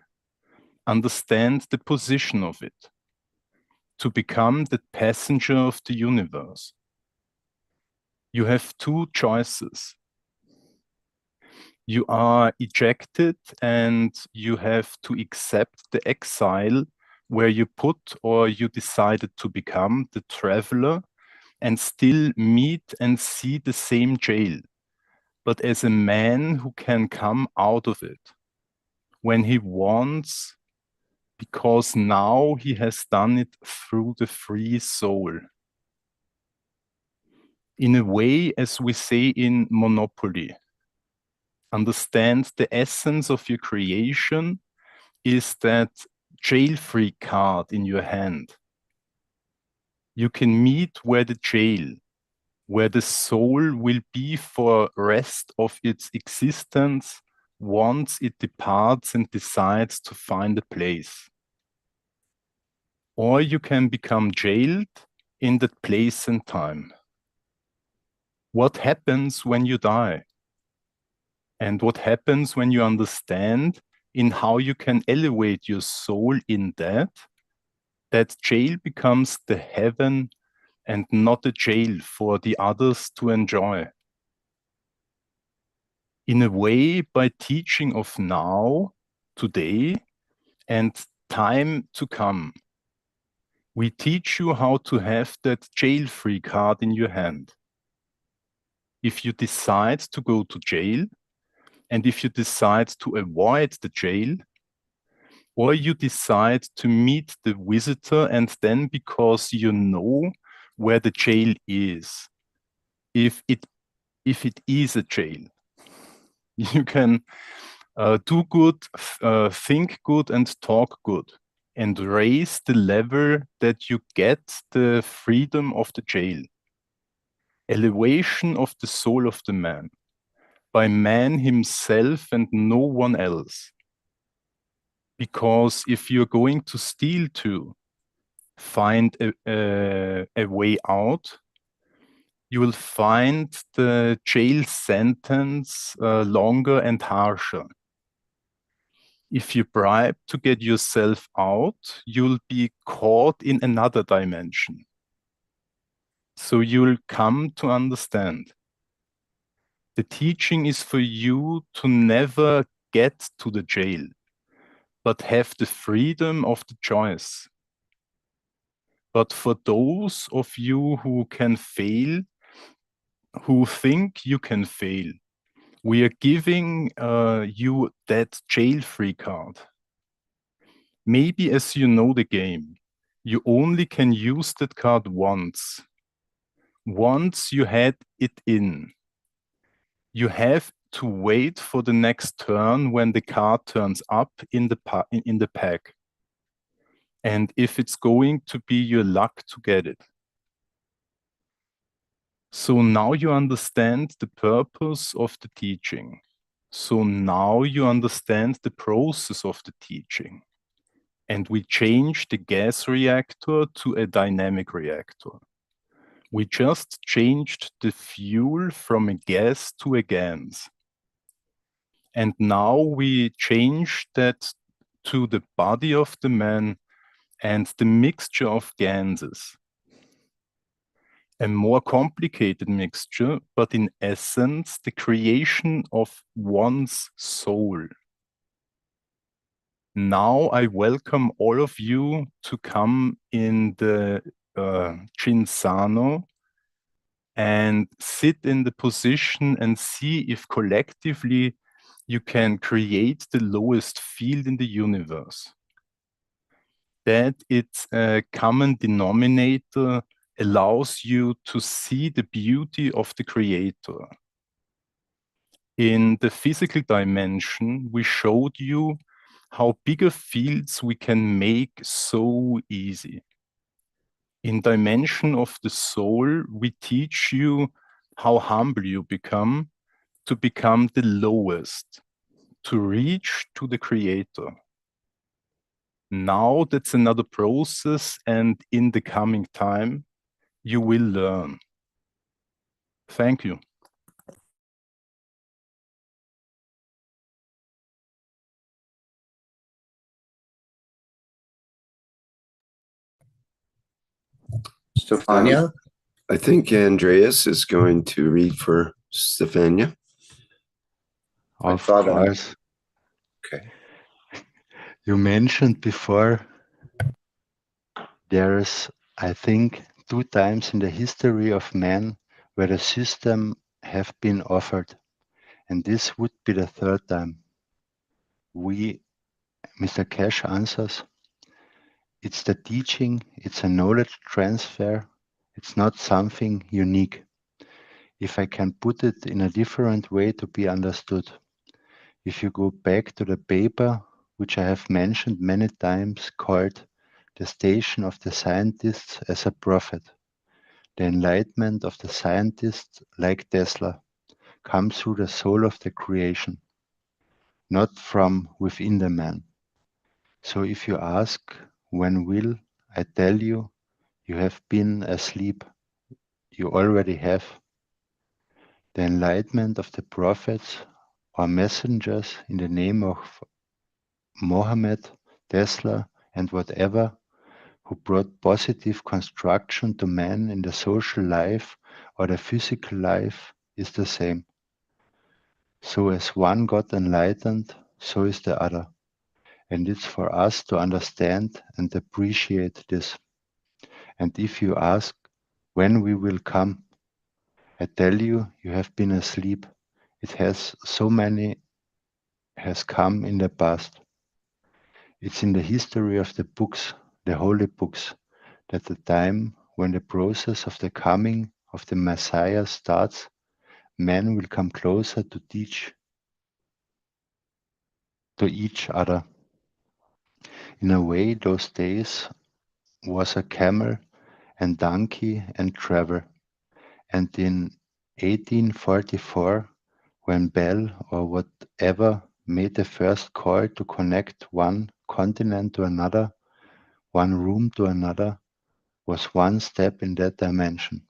understand the position of it, to become the passenger of the universe. You have two choices. You are ejected and you have to accept the exile where you put or you decided to become the traveler and still meet and see the same jail, but as a man who can come out of it when he wants, because now he has done it through the free soul. In a way, as we say in Monopoly, understand the essence of your creation is that jail-free card in your hand. You can meet where the jail, where the soul will be for rest of its existence once it departs and decides to find a place. Or you can become jailed in that place and time. What happens when you die? And what happens when you understand in how you can elevate your soul in that jail becomes the heaven and not a jail for the others to enjoy. In a way, by teaching of now, today, and time to come, we teach you how to have that jail-free card in your hand. If you decide to go to jail, and if you decide to avoid the jail, or you decide to meet the visitor and then because you know where the jail is, if it is a jail, you can do good, think good and talk good and raise the level that you get the freedom of the jail. Elevation of the soul of the man by man himself and no one else. Because if you're going to steal to find a way out, you will find the jail sentence longer and harsher. If you bribe to get yourself out, you'll be caught in another dimension. So you'll come to understand. The teaching is for you to never get to the jail, but have the freedom of the choice. But for those of you who can fail, who think you can fail, we are giving you that jail-free card. Maybe as you know the game, you only can use that card once. Once you had it in, you have to wait for the next turn when the card turns up in the pack. And if it's going to be your luck to get it. So now you understand the purpose of the teaching. So now you understand the process of the teaching. And we change the gas reactor to a dynamic reactor. We just changed the fuel from a gas to a GANs. And now we change that to the body of the man and the mixture of GANSes. A more complicated mixture, but in essence, the creation of one's soul. Now I welcome all of you to come in the Chinsano and sit in the position and see if collectively you can create the lowest field in the universe. That it's a common denominator allows you to see the beauty of the creator. In the physical dimension, we showed you how bigger fields we can make so easy. In dimension of the soul, we teach you how humble you become to become the lowest, to reach to the creator. Now that's another process, and in the coming time, you will learn. Thank you. Stefania? I think Andreas is going to read for Stefania. Of course. Okay. You mentioned before, there is, I think, 2 times in the history of man where the system have been offered. And this would be the 3rd time. Mr. Keshe answers, it's the teaching, it's a knowledge transfer, it's not something unique. If I can put it in a different way to be understood. If you go back to the paper, which I have mentioned many times, called the station of the scientists as a prophet. The enlightenment of the scientists, like Tesla, comes through the soul of the creation, not from within the man. So if you ask, when will, I tell you, you have been asleep. You already have. The enlightenment of the prophets or messengers in the name of Mohammed, Tesla, and whatever, who brought positive construction to man in the social life or the physical life, is the same. So as one got enlightened, so is the other. And it's for us to understand and appreciate this. And if you ask when we will come, I tell you, you have been asleep. It has come in the past. It's in the history of the books, the holy books, that the time when the process of the coming of the Messiah starts, men will come closer to teach to each other. In a way, those days was a camel and donkey and travel. And in 1844, when Bell or whatever made the first call to connect one continent to another, one room to another, was one step in that dimension.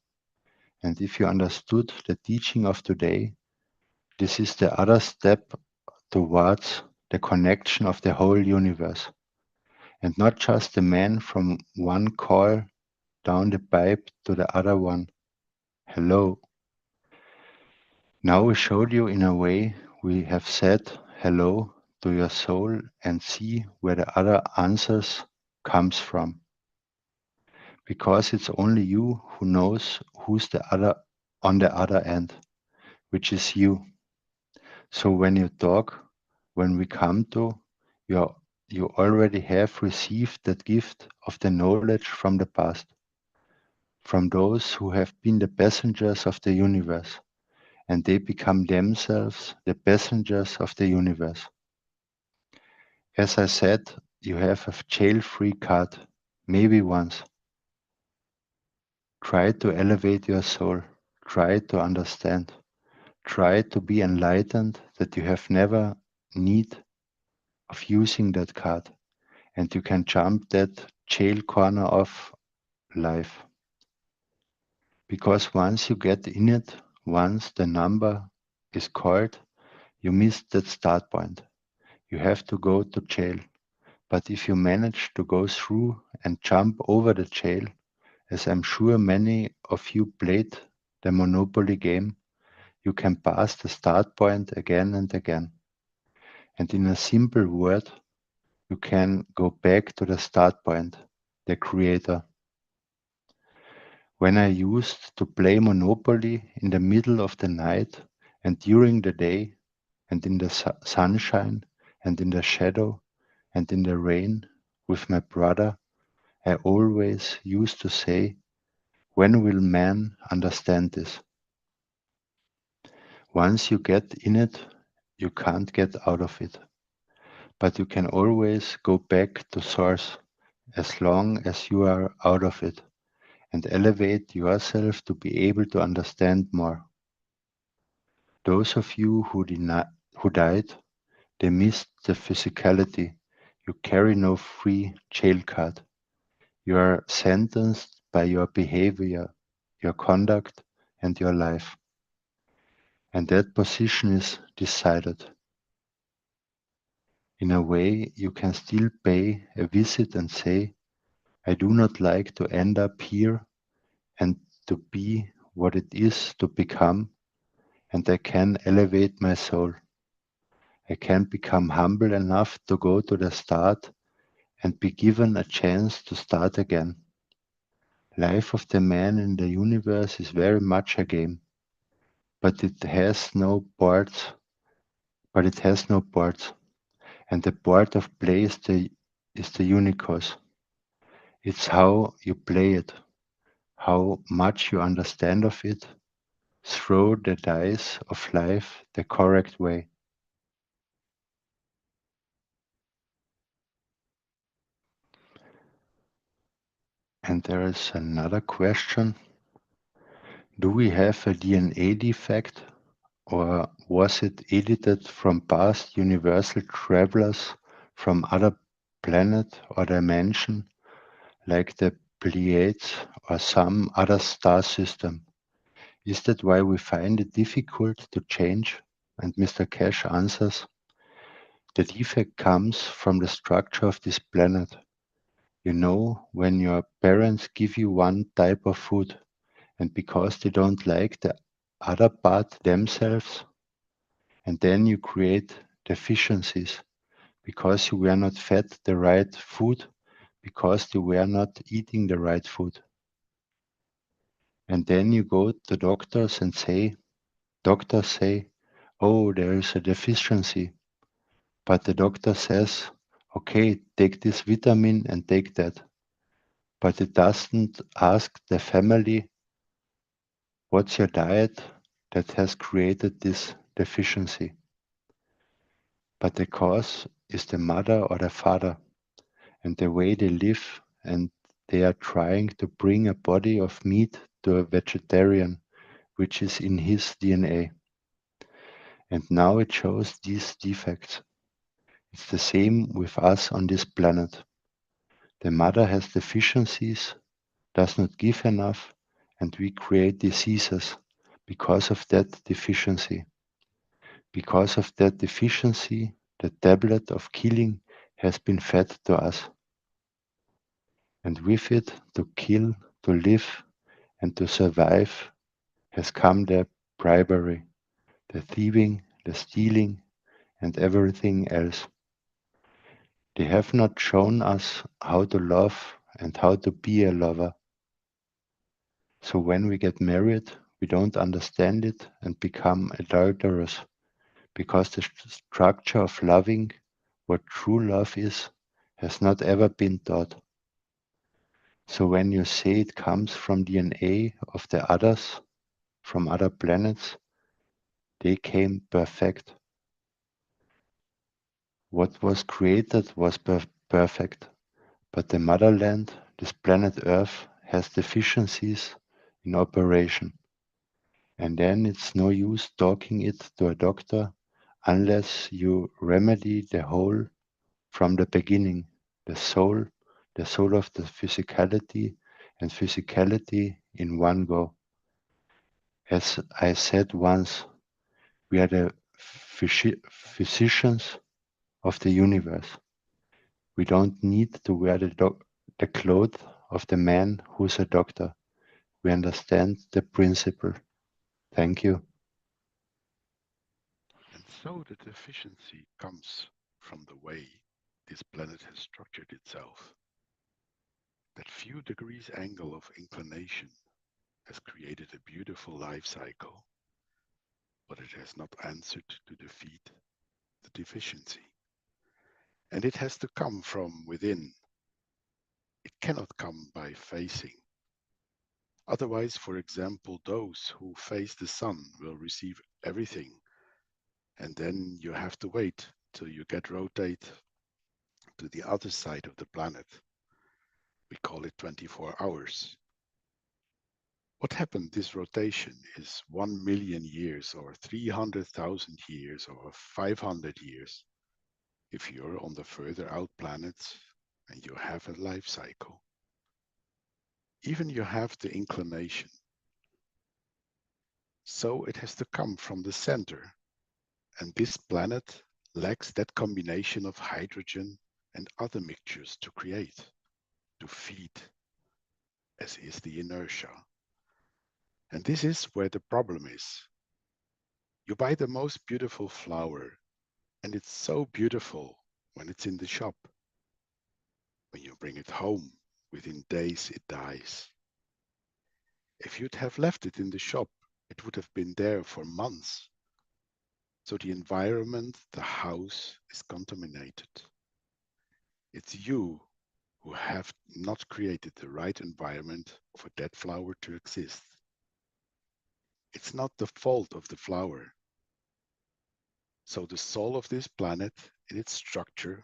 And if you understood the teaching of today, this is the other step towards the connection of the whole universe. And not just the man from one coil down the pipe to the other one. Hello. Now we showed you in a way we have said hello to your soul and see where the other answers comes from. Because it's only you who knows who's the other on the other end, which is you. So when you talk, when we come to, you already have received that gift of the knowledge from the past, from those who have been the passengers of the universe, and they become themselves the passengers of the universe. As I said, you have a jail-free card, maybe once. Try to elevate your soul, try to understand, try to be enlightened that you have never need of using that card, and you can jump that jail corner of life. Because once you get in it, once the number is called, you miss that start point. You have to go to jail. But if you manage to go through and jump over the jail, as I'm sure many of you played the Monopoly game, you can pass the start point again and again. And in a simple word, you can go back to the start point, the creator. When I used to play Monopoly in the middle of the night and during the day and in the sunshine and in the shadow and in the rain with my brother, I always used to say, when will man understand this? Once you get in it, you can't get out of it. But you can always go back to source as long as you are out of it and elevate yourself to be able to understand more. Those of you who died, they missed the physicality. You carry no free jail card. You are sentenced by your behavior, your conduct, and your life. And that position is decided. In a way, you can still pay a visit and say, I do not like to end up here and to be what it is to become, and I can elevate my soul. I can become humble enough to go to the start and be given a chance to start again. Life of the man in the universe is very much a game, but it has no boards. And the board of play is the universe. It's how you play it, how much you understand of it. Throw the dice of life the correct way. And there is another question. Do we have a DNA defect, or was it edited from past universal travelers from other planet or dimension, like the Pleiades or some other star system? Is that why we find it difficult to change? And Mr. Keshe answers, the defect comes from the structure of this planet. You know, when your parents give you one type of food, and because they don't like the other part themselves, and then you create deficiencies because you were not fed the right food, because you were not eating the right food. And then you go to doctors and doctors say, oh, there is a deficiency. But the doctor says, okay, take this vitamin and take that. But it doesn't ask the family, what's your diet that has created this deficiency? But the cause is the mother or the father and the way they live, and they are trying to bring a body of meat to a vegetarian, which is in his DNA. And now it shows these defects. It's the same with us on this planet. The mother has deficiencies, does not give enough, and we create diseases because of that deficiency. Because of that deficiency, the tablet of killing has been fed to us. And with it, to kill, to live, and to survive has come the bribery, the thieving, the stealing, and everything else. They have not shown us how to love and how to be a lover. So when we get married, we don't understand it and become adulterous, because the structure of loving, what true love is, has not ever been taught. So when you say it comes from DNA of the others, from other planets, they came perfect. What was created was perfect, but the motherland, this planet Earth, has deficiencies in operation. And then it's no use talking it to a doctor unless you remedy the whole from the beginning, the soul of the physicality and physicality in one go. As I said once, we are the physicians of the universe. We don't need to wear the clothes of the man who's a doctor. We understand the principle. Thank you. And so the deficiency comes from the way this planet has structured itself. That few degrees angle of inclination has created a beautiful life cycle, but it has not answered to defeat the deficiency. And it has to come from within. It cannot come by facing. Otherwise, for example, those who face the sun will receive everything, and then you have to wait till you get rotate to the other side of the planet. We call it 24 hours. What happened this rotation is 1 million years or 300,000 years or 500 years if you're on the further out planets and you have a life cycle. Even you have the inclination. So it has to come from the center. And this planet lacks that combination of hydrogen and other mixtures to create, to feed, as is the inertia. And this is where the problem is. You buy the most beautiful flower, and it's so beautiful when it's in the shop. When you bring it home, within days it dies. If you'd have left it in the shop, it would have been there for months. So the environment, the house, is contaminated. It's you who have not created the right environment for that flower to exist. It's not the fault of the flower. So the soul of this planet, in its structure,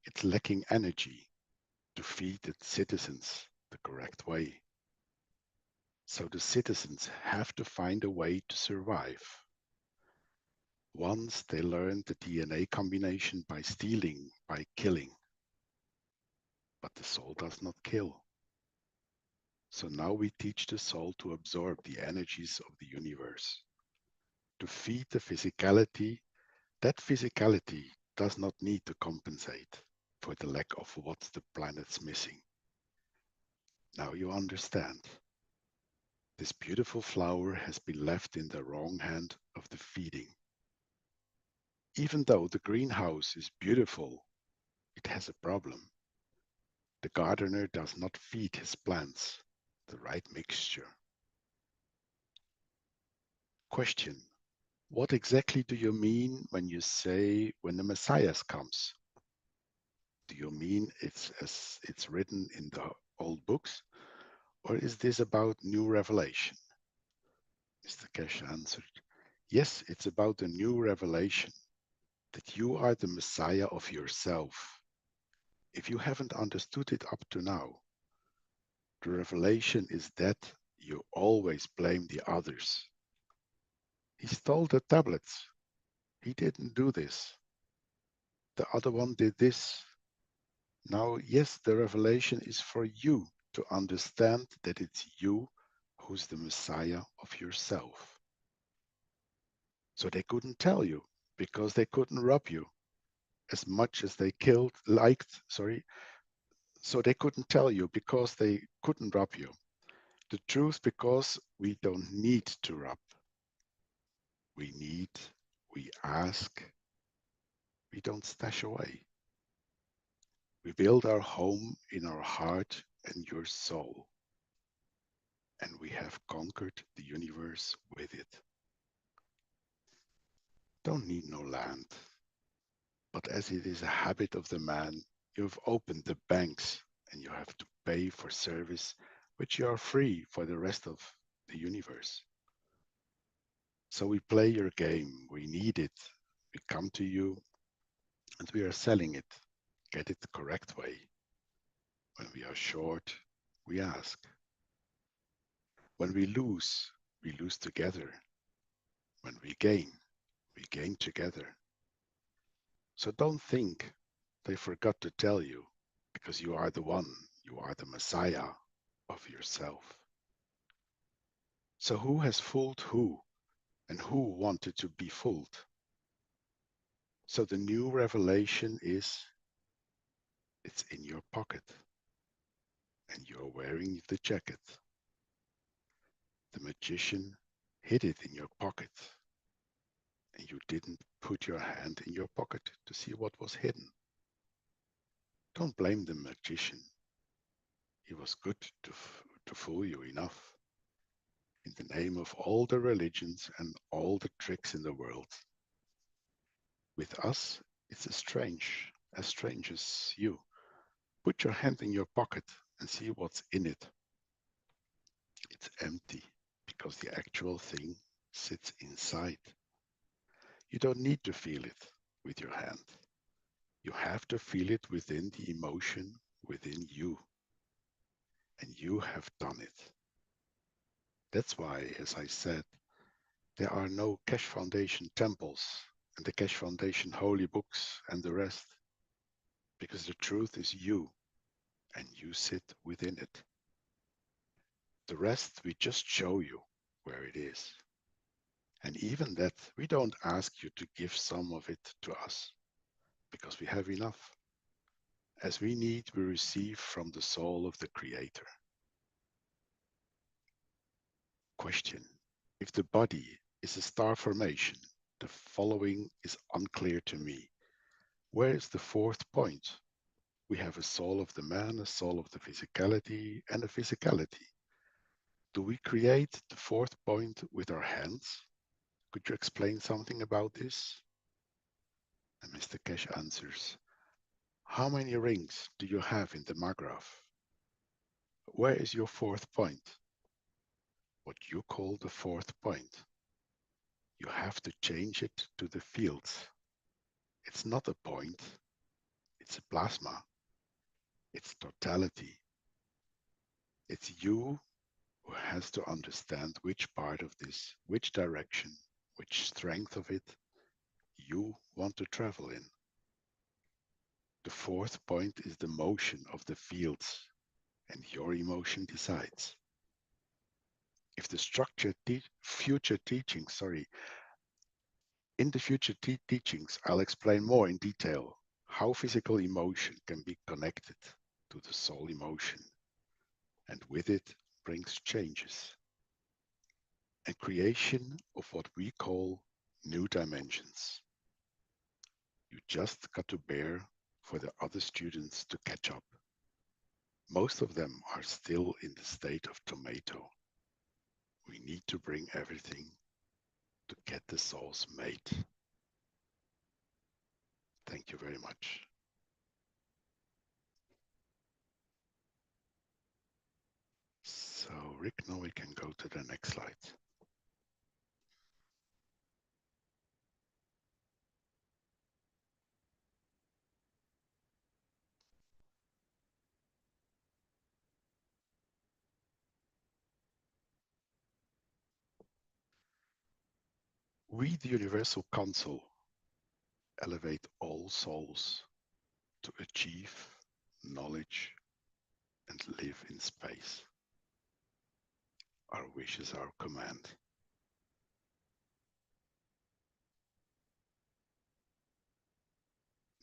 it's lacking energy to feed its citizens, the correct way. So the citizens have to find a way to survive. Once they learn the DNA combination by stealing, by killing. But the soul does not kill. So now we teach the soul to absorb the energies of the universe, to feed the physicality. That physicality does not need to compensate for the lack of what the planet's missing. Now you understand. This beautiful flower has been left in the wrong hand of the feeding. Even though the greenhouse is beautiful, it has a problem. The gardener does not feed his plants the right mixture. Question: what exactly do you mean when you say when the Messiah comes? Do you mean it's as it's written in the old books, or is this about new revelation? Mr. Keshe answered, yes, it's about the new revelation, that you are the Messiah of yourself. If you haven't understood it up to now, the revelation is that you always blame the others. He stole the tablets. He didn't do this. The other one did this. Now, yes, the revelation is for you to understand that it's you who's the Messiah of yourself. So they couldn't tell you because they couldn't rob you as much as they liked. So they couldn't tell you because they couldn't rob you. The truth, because we don't need to rob. We ask, we don't stash away. We build our home in our heart and your soul. And we have conquered the universe with it. Don't need no land. But as it is a habit of the man, you have opened the banks and you have to pay for service which you are free for the rest of the universe. So we play your game, we need it, we come to you and we are selling it. Get it the correct way. When we are short, we ask. When we lose together. When we gain together. So don't think they forgot to tell you, because you are the one, you are the Messiah of yourself. So who has fooled who, and who wanted to be fooled? So the new revelation is, it's in your pocket, and you're wearing the jacket. The magician hid it in your pocket, and you didn't put your hand in your pocket to see what was hidden. Don't blame the magician. He was good to fool you enough. In the name of all the religions and all the tricks in the world. With us, it's as strange as you. Put your hand in your pocket and see what's in it. It's empty because the actual thing sits inside. You don't need to feel it with your hand. You have to feel it within the emotion within you. And you have done it. That's why, as I said, there are no Keshe Foundation temples and the Keshe Foundation holy books and the rest. Because the truth is you, and you sit within it. The rest we just show you where it is. And even that, we don't ask you to give some of it to us, because we have enough. As we need, we receive from the soul of the Creator. Question: if the body is a star formation, the following is unclear to me. Where is the fourth point? We have a soul of the man, a soul of the physicality, and a physicality. Do we create the fourth point with our hands? Could you explain something about this? And Mr. Keshe answers, how many rings do you have in the magraph? Where is your fourth point? What you call the fourth point. You have to change it to the fields. It's not a point, it's a plasma. It's totality. It's you who has to understand which part of this, which direction, which strength of it you want to travel in. The fourth point is the motion of the fields, and your emotion decides. If the future teachings, in the future teachings, I'll explain more in detail how physical emotion can be connected to the soul emotion, and with it brings changes and creation of what we call new dimensions. You just got to bear for the other students to catch up. Most of them are still in the state of tomato. We need to bring everything to get the souls made. Thank you very much. So Rick, now we can go to the next slide. We, the Universal Council, elevate all souls to achieve knowledge and live in space. Our wish is our command.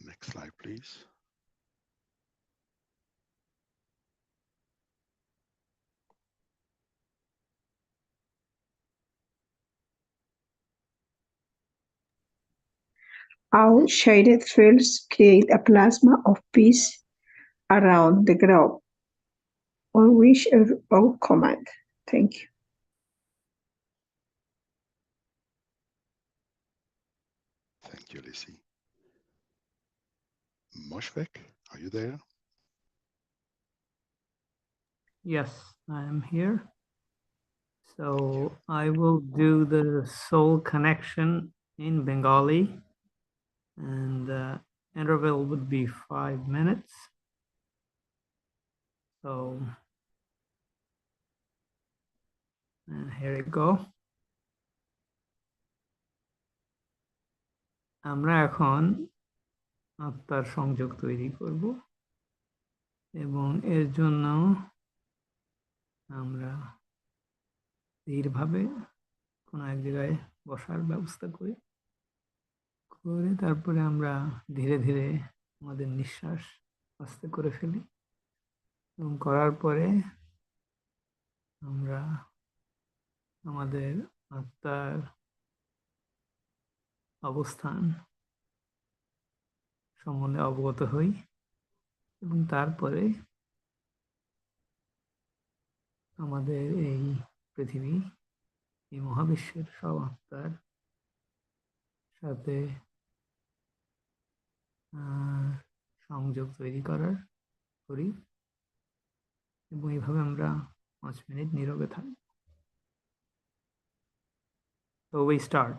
Next slide, please. Our shaded fields create a plasma of peace around the globe. Our wish is our command. Thank you. Thank you, Lizzie. Moshfek, are you there? Yes, I am here. So I will do the soul connection in Bengali, and the interval would be 5 minutes. So, and here we go. আমরা এখন আত্মার সংযোগ তৈরি করব এবং এর জন্য আমরা ধীরভাবে কোনো এক জায়গায় বসার ব্যবস্থা করি, করে তারপরে আমরা ধীরে ধীরে আমাদের নিঃশ্বাস আস্তে করে ফেলি এবং করার পরে আমরা আমাদের আত্মার অবস্থান সম্বন্ধে অবগত হই এবং তারপরে আমাদের এই পৃথিবী, এই মহাবিশ্বের সব আত্মার সাথে সংযোগ তৈরি করি এবং এইভাবে আমরা 5 মিনিট নীরবে থাকি। So we start.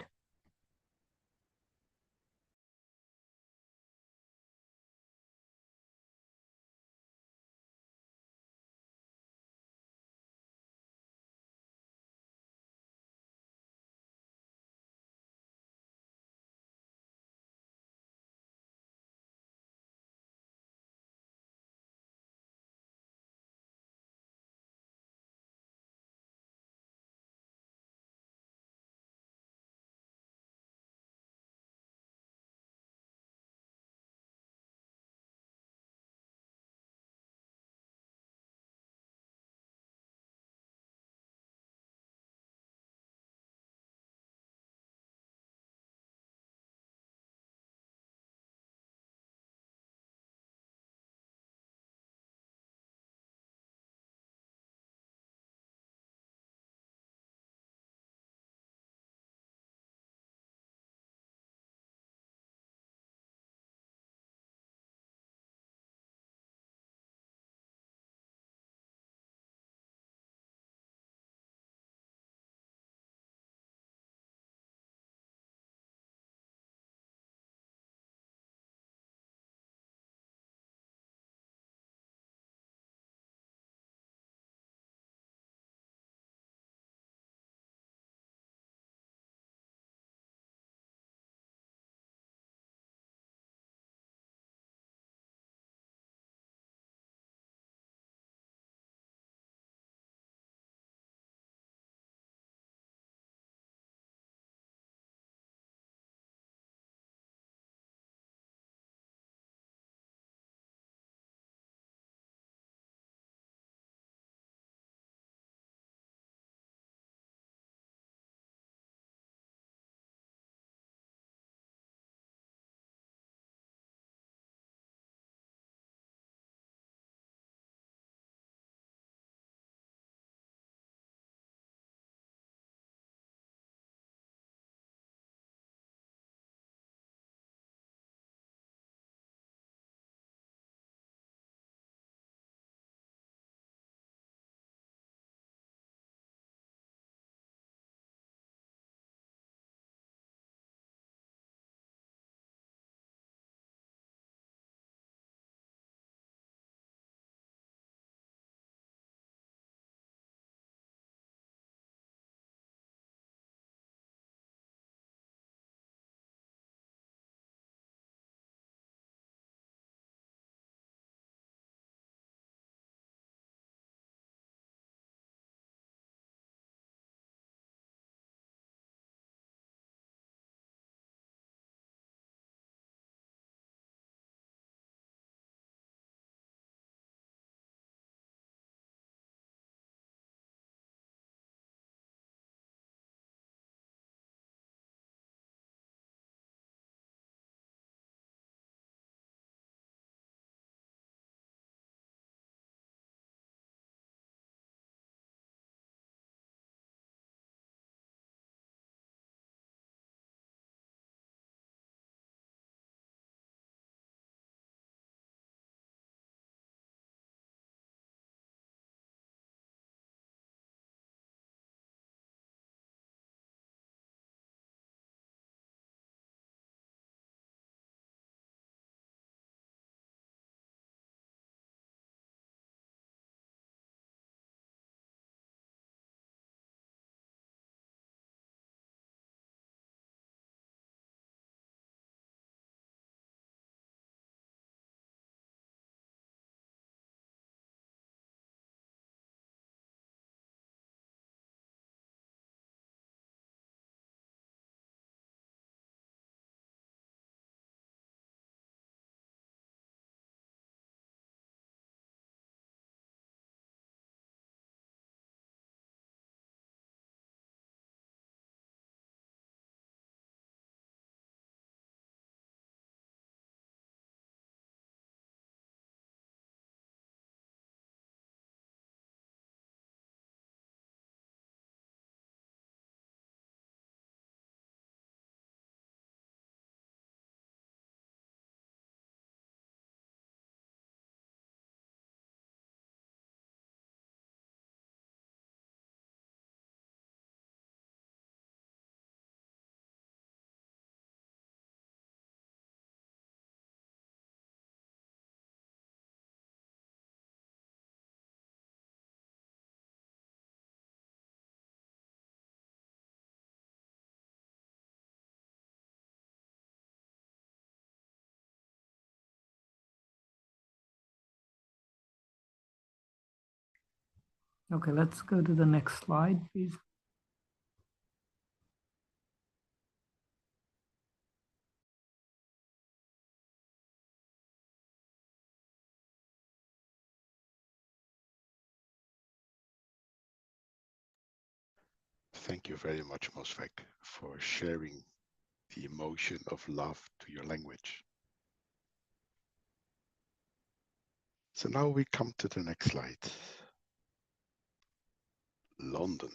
Okay, let's go to the next slide, please. Thank you very much, Mosfek, for sharing the emotion of love to your language. So now we come to the next slide. London.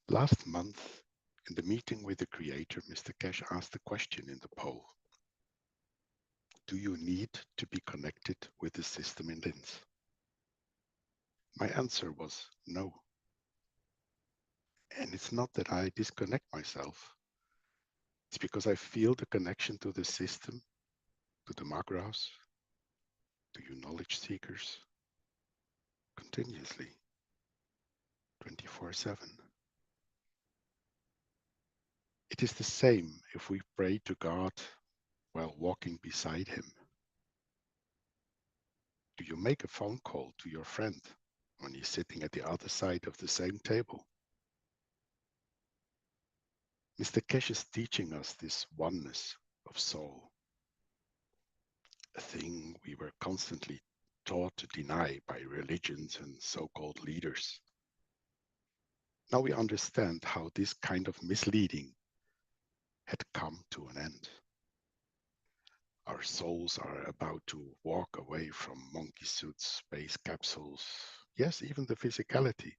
Last month, in the meeting with the creator, Mr. Keshe asked the question in the poll: do you need to be connected with the system in Linz? My answer was no. And it's not that I disconnect myself. It's because I feel the connection to the system, to the Magravs, to you knowledge seekers, continuously, 24/7. It is the same if we pray to God while walking beside him. Do you make a phone call to your friend when he's sitting at the other side of the same table? Mr. Keshe is teaching us this oneness of soul, a thing we were constantly taught to deny by religions and so-called leaders. Now we understand how this kind of misleading had come to an end. Our souls are about to walk away from monkey suits, space capsules, yes, even the physicality.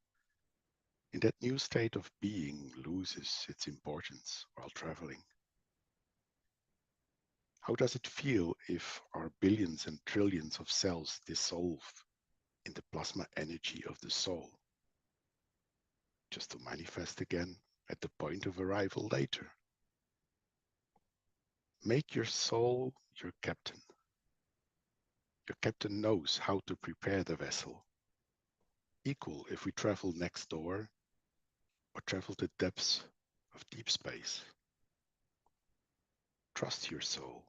In that new state of being loses its importance while traveling. How does it feel if our billions and trillions of cells dissolve in the plasma energy of the soul, just to manifest again at the point of arrival later? Make your soul your captain. Your captain knows how to prepare the vessel. Equal if we travel next door or travel the depths of deep space. Trust your soul.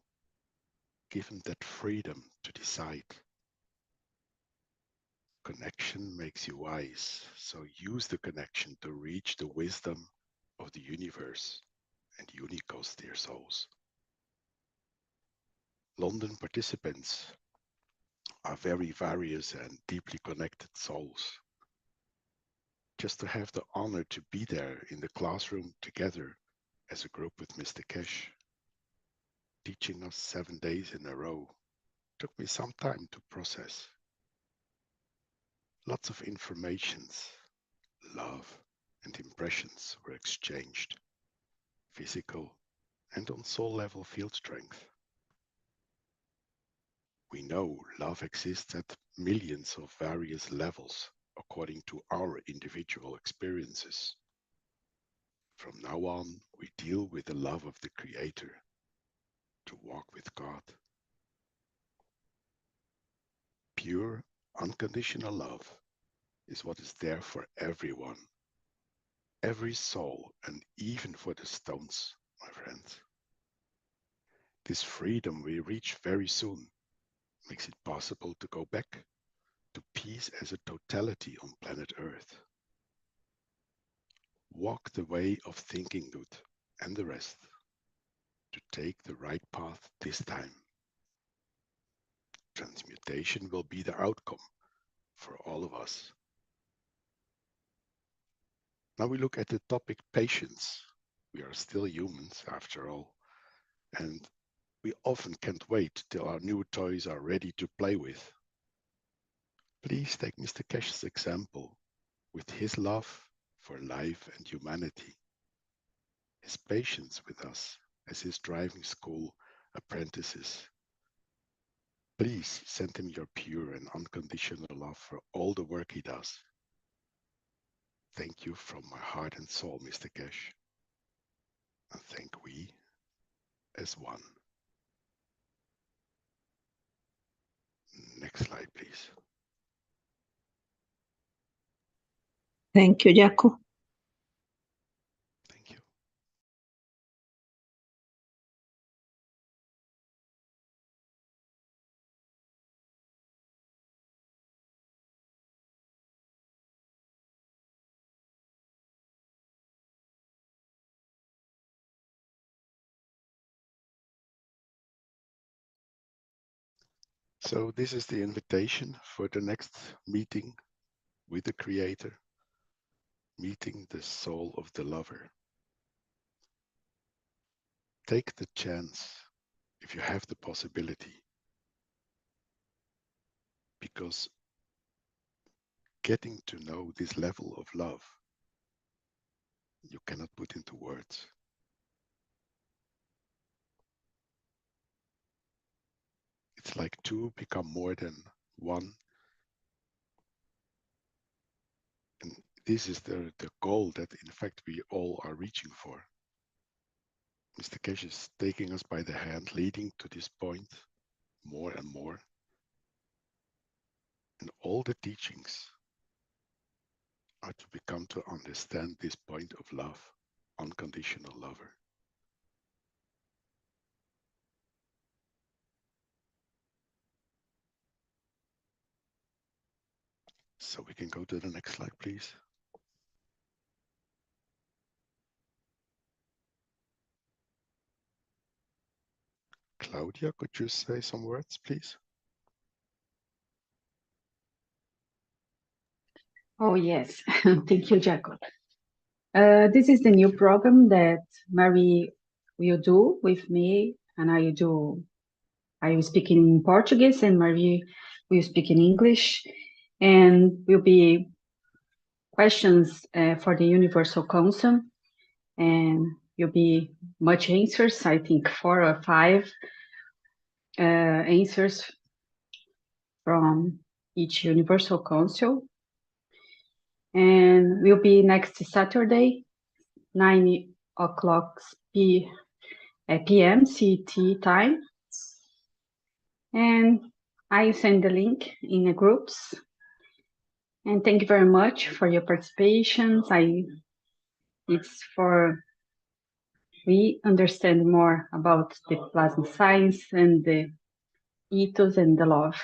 Give him that freedom to decide. Connection makes you wise, so use the connection to reach the wisdom of the universe and unicos, dear souls. London participants are very various and deeply connected souls. Just to have the honor to be there in the classroom together as a group with Mr. Keshe, teaching us 7 days in a row, took me some time to process. Lots of informations, love, and impressions were exchanged, physical and on soul level field strength. We know love exists at millions of various levels according to our individual experiences. From now on, we deal with the love of the Creator to walk with God. Pure, unconditional love is what is there for everyone, every soul, and even for the stones, my friends. This freedom we reach very soon makes it possible to go back to peace as a totality on planet Earth. Walk the way of thinking good and the rest to take the right path this time. Transmutation will be the outcome for all of us. Now we look at the topic patience. We are still humans after all, and we often can't wait till our new toys are ready to play with. Please take Mr. Keshe's example with his love for life and humanity, his patience with us as his driving school apprentices. Please send him your pure and unconditional love for all the work he does. Thank you from my heart and soul, Mr. Keshe, and thank we as one. Next slide, please. Thank you, Jaco. So this is the invitation for the next meeting with the Creator, meeting the soul of the lover. Take the chance if you have the possibility, because getting to know this level of love, you cannot put into words. It's like two become more than one. And this is the goal that in fact we all are reaching for. Mr. Keshe is taking us by the hand, leading to this point more and more. And all the teachings are to become to understand this point of love, unconditional lover. So we can go to the next slide, please. Claudia, could you say some words, please? Oh, yes. Thank you, Jacob. This is the new program that Mary will do with me, and I will speak in Portuguese, and Mary will speak in English, and will be questions for the Universal Council, and will be much answers, I think 4 or 5 answers from each Universal Council. And will be next Saturday, 9 o'clock PM CET time. And I send the link in the groups. And thank you very much for your participation. It's for we understand more about the plasma science and the ethos and the love.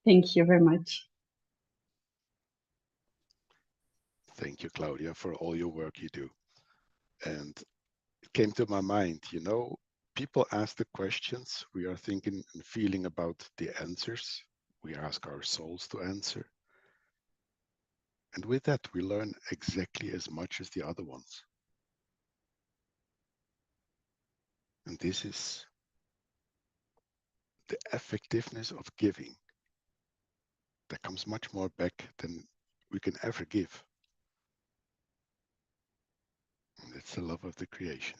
Thank you very much. Thank you, Claudia, for all your work you do. And it came to my mind, you know, people ask the questions, we are thinking and feeling about the answers. We ask our souls to answer. And with that, we learn exactly as much as the other ones. And this is the effectiveness of giving. There comes much more back than we can ever give. And it's the love of the creation.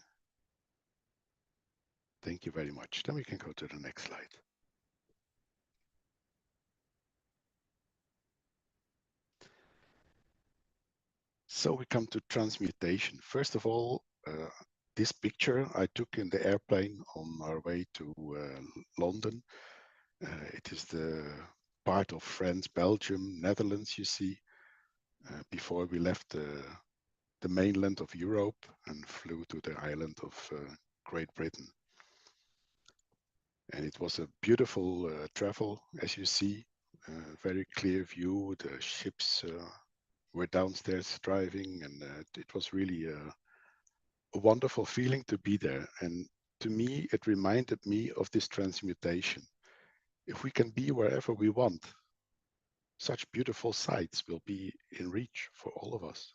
Thank you very much. Then we can go to the next slide. So we come to transmutation. First of all, this picture I took in the airplane on our way to London. It is the part of France, Belgium, Netherlands, you see, before we left the mainland of Europe and flew to the island of Great Britain. And it was a beautiful travel, as you see, very clear view. The ships were downstairs driving, and it was really a wonderful feeling to be there. And to me, it reminded me of this transmutation. If we can be wherever we want, such beautiful sights will be in reach for all of us.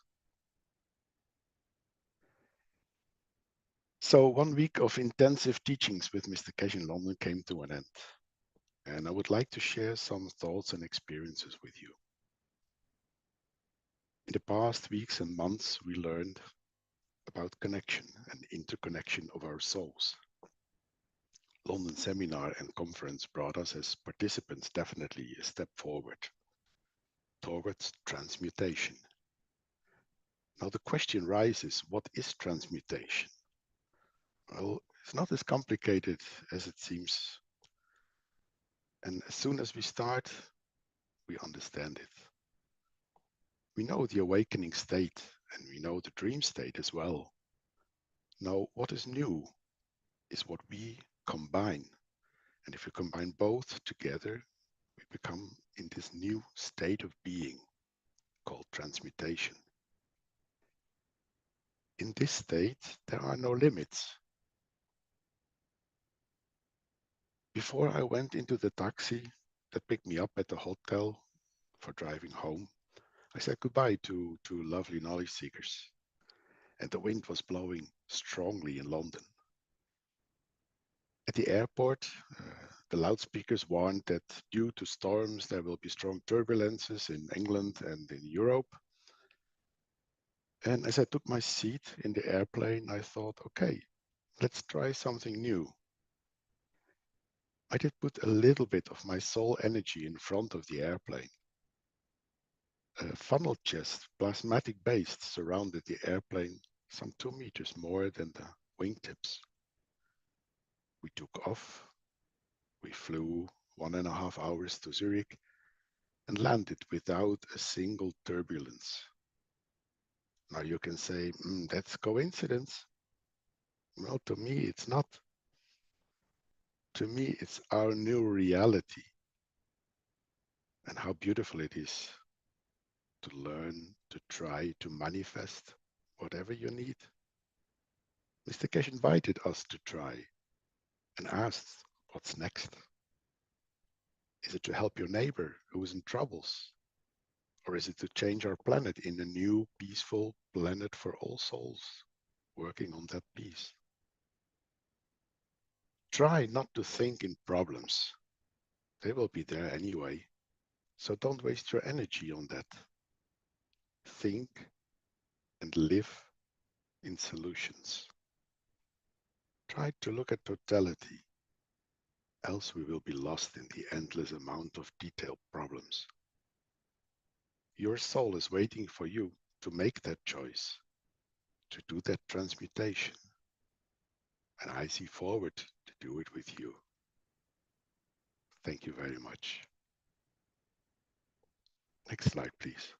So 1 week of intensive teachings with Mr. Keshe in London came to an end. And I would like to share some thoughts and experiences with you. In the past weeks and months, we learned about connection and interconnection of our souls. London seminar and conference brought us as participants definitely a step forward towards transmutation. Now the question rises, what is transmutation? Well, it's not as complicated as it seems. And as soon as we start, we understand it. We know the awakening state and we know the dream state as well. Now, what is new is what we combine. And if we combine both together, we become in this new state of being called transmutation. In this state, there are no limits. Before I went into the taxi that picked me up at the hotel for driving home, I said goodbye to two lovely knowledge seekers. And the wind was blowing strongly in London. At the airport, the loudspeakers warned that due to storms, there will be strong turbulences in England and in Europe. And as I took my seat in the airplane, I thought, okay, let's try something new. I did put a little bit of my soul energy in front of the airplane. A funnel chest, plasmatic base, surrounded the airplane some 2 meters more than the wingtips. We took off. We flew 1.5 hours to Zurich and landed without a single turbulence. Now you can say, that's coincidence. Well, to me, it's not. To me, it's our new reality. And how beautiful it is to learn, to try, to manifest whatever you need. Mr. Keshe invited us to try and asked, what's next? Is it to help your neighbor who is in troubles? Or is it to change our planet in a new, peaceful planet for all souls, working on that peace? Try not to think in problems. They will be there anyway. So don't waste your energy on that. Think and live in solutions. Try to look at totality, else we will be lost in the endless amount of detailed problems. Your soul is waiting for you to make that choice, to do that transmutation. And I see forward to do it with you. Thank you very much. Next slide, please.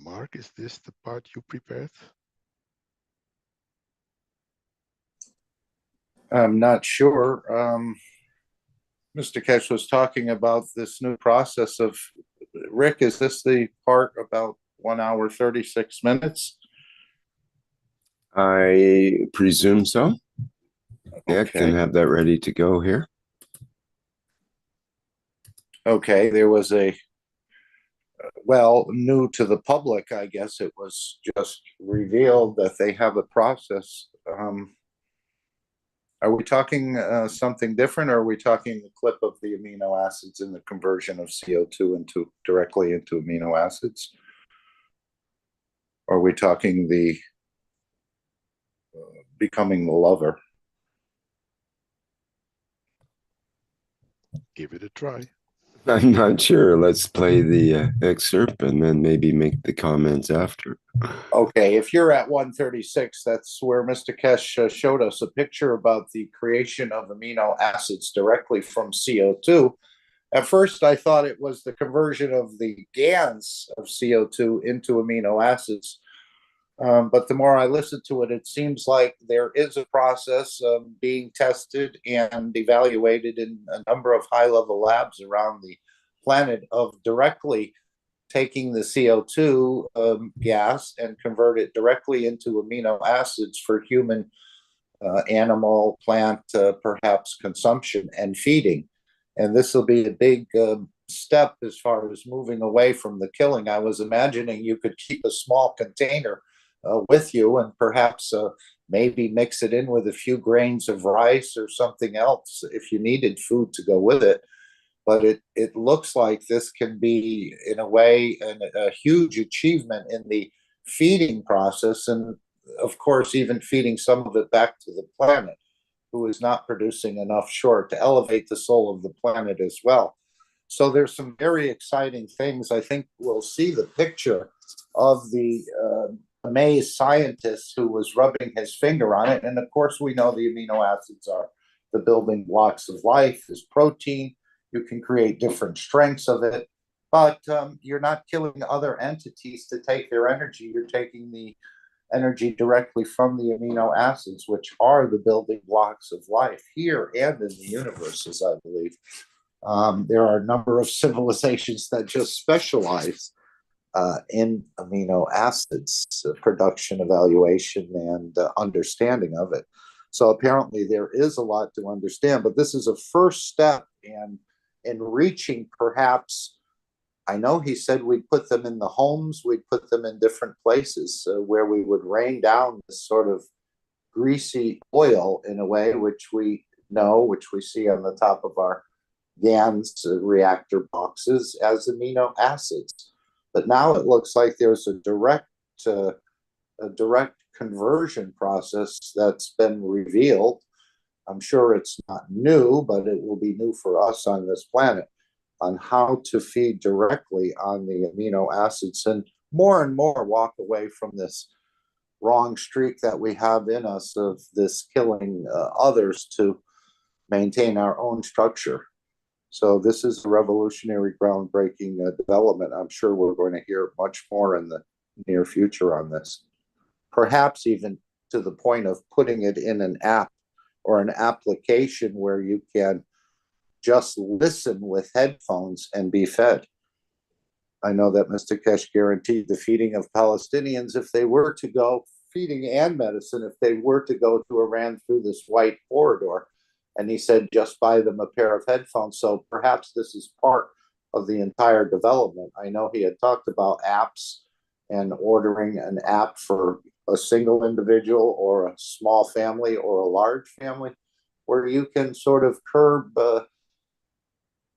Mark, is this the part you prepared? I'm not sure. Mr. Keshe was talking about this new process of, Rick, is this the part about 1 hour, 36 minutes? I presume so. Yeah, Okay. can have that ready to go here. Okay, there was a, well, new to the public, I guess it was just revealed that they have a process. Are we talking something different, or are we talking the clip of the amino acids and the conversion of CO2 directly into amino acids? Or are we talking the becoming the lover? Give it a try. I'm not sure. Let's play the excerpt and then maybe make the comments after. Okay, if you're at 136, that's where Mr. Keshe showed us a picture about the creation of amino acids directly from CO2. At first, I thought it was the conversion of the GANs of CO2 into amino acids. But the more I listen to it, it seems like there is a process being tested and evaluated in a number of high-level labs around the planet of directly taking the CO2 gas and convert it directly into amino acids for human, animal, plant, perhaps consumption and feeding. And this will be a big step as far as moving away from the killing. I was imagining you could keep a small container with you and perhaps maybe mix it in with a few grains of rice or something else if you needed food to go with it. But it looks like this can be, in a way, a huge achievement in the feeding process, and of course, even feeding some of it back to the planet, who is not producing enough short to elevate the soul of the planet as well. So there's some very exciting things. I think we'll see the picture of the amazed scientist who was rubbing his finger on it. And of course, we know the amino acids are the building blocks of life. There's protein. You can create different strengths of it, but you're not killing other entities to take their energy. You're taking the energy directly from the amino acids, which are the building blocks of life here and in the universe, as I believe. There are a number of civilizations that just specialize in amino acids, production, evaluation, and understanding of it. So apparently there is a lot to understand, but this is a first step in reaching perhaps, I know he said we'd put them in the homes, we'd put them in different places where we would rain down this sort of greasy oil in a way, which we know, which we see on the top of our GANs reactor boxes as amino acids. But now it looks like there's a direct conversion process that's been revealed. I'm sure it's not new, but it will be new for us on this planet, on how to feed directly on the amino acids and more walk away from this wrong streak that we have in us of this killing others to maintain our own structure. So this is a revolutionary, groundbreaking development. I'm sure we're going to hear much more in the near future on this. Perhaps even to the point of putting it in an app or an application where you can just listen with headphones and be fed. I know that Mr. Keshe guaranteed the feeding of Palestinians if they were to go, feeding and medicine, if they were to go to Iran through this white corridor. And he said, just buy them a pair of headphones. So perhaps this is part of the entire development. I know he had talked about apps and ordering an app for a single individual or a small family or a large family, where you can sort of curb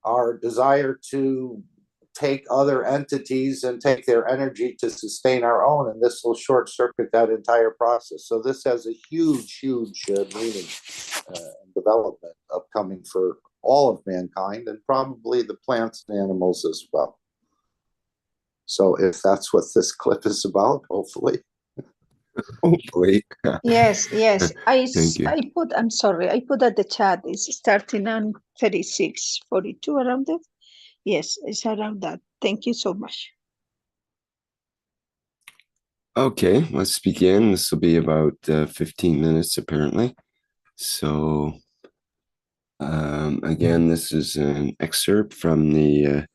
our desire to take other entities and take their energy to sustain our own, and this will short circuit that entire process. So this has a huge meaning and development upcoming for all of mankind, and probably the plants and animals as well. So if that's what this clip is about, hopefully. Hopefully. Yes. Thank you. I'm sorry, I put at the chat, it's starting on 36:42 around it. Yes, it's around that. Thank you so much. Okay, let's begin. This will be about 15 minutes apparently. So again, this is an excerpt from the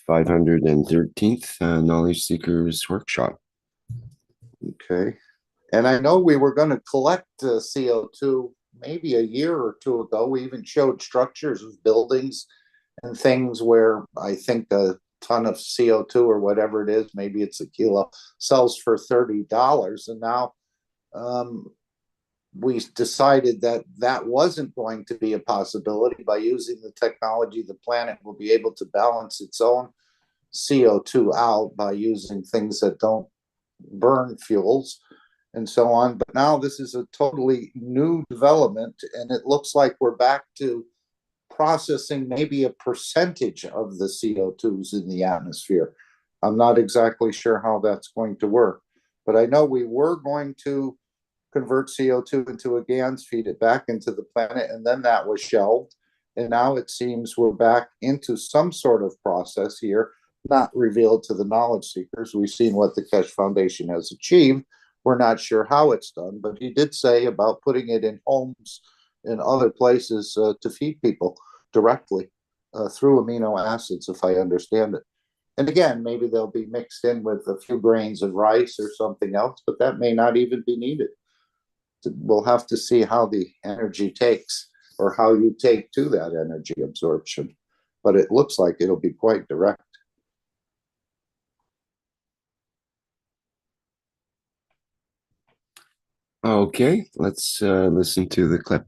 513th Knowledge Seekers Workshop. Okay. And I know we were going to collect CO2 maybe a year or two ago. We even showed structures of buildings and things where I think a ton of CO2 or whatever it is, maybe it's a kilo, sells for $30. And now we decided that that wasn't going to be a possibility. By using the technology, the planet will be able to balance its own CO2 out by using things that don't burn fuels and so on. But now this is a totally new development, and it looks like we're back to processing maybe a percentage of the CO2s in the atmosphere. I'm not exactly sure how that's going to work, but I know we were going to convert CO2 into a GANs, feed it back into the planet, and then that was shelved. And now it seems we're back into some sort of process here, not revealed to the knowledge seekers. We've seen what the Keshe Foundation has achieved. We're not sure how it's done, but he did say about putting it in homes and other places to feed people directly through amino acids, if I understand it. And again, maybe they'll be mixed in with a few grains of rice or something else, but that may not even be needed. We'll have to see how the energy takes, or how you take to that energy absorption. But it looks like it'll be quite direct. Okay, let's listen to the clip.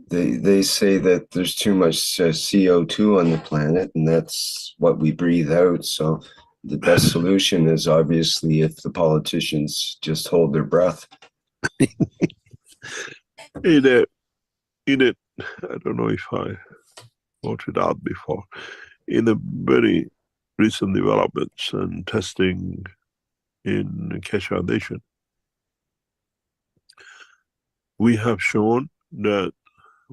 They say that there's too much CO2 on the planet, and that's what we breathe out. So the best solution is obviously if the politicians just hold their breath. I don't know if I pointed out before, in a very recent developments and testing in Keshe Foundation, we have shown that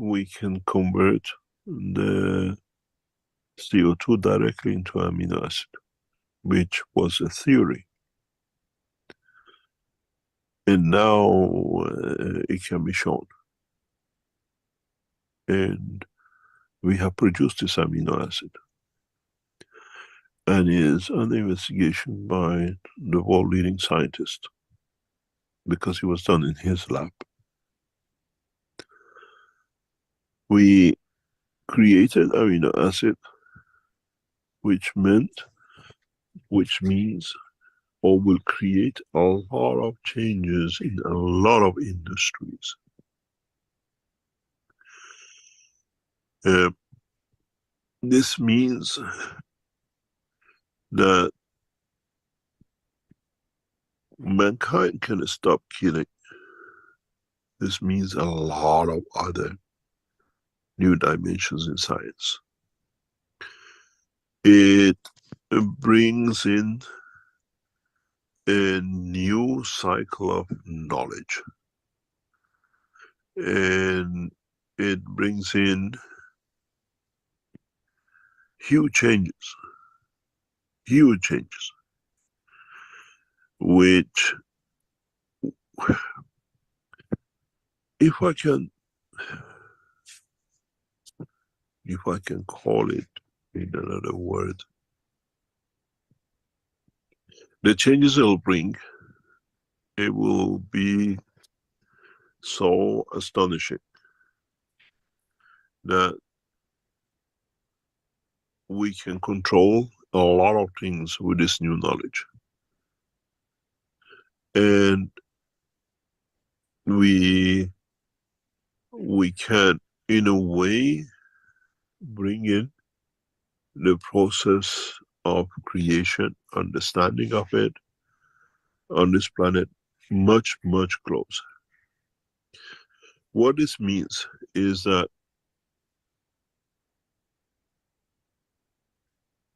we can convert the CO2 directly into amino acid, which was a theory. And now it can be shown. And we have produced this amino acid. And it is under investigation by the world leading scientist, because it was done in his lab. We created amino acid, which means or will create a lot of changes in a lot of industries. This means that mankind can stop killing. This means a lot of other new dimensions in science. It brings in a new cycle of knowledge, and it brings in huge changes, which, if I can call it in another word, the changes it will bring, it will be so astonishing that we can control a lot of things with this new knowledge. And we can, in a way, bring in the process of creation, understanding of it on this planet much, much closer. What this means is that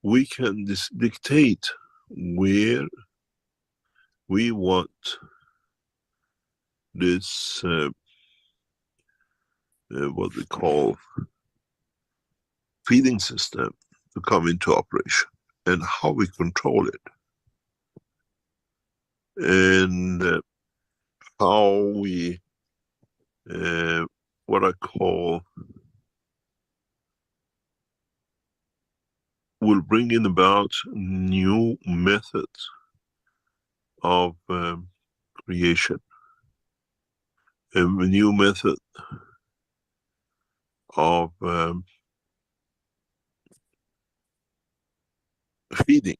we can dictate where we want this, what we call feeding system to come into operation, and how we control it, and how we, what I call, will bring in about new methods of creation, a new method of feeding,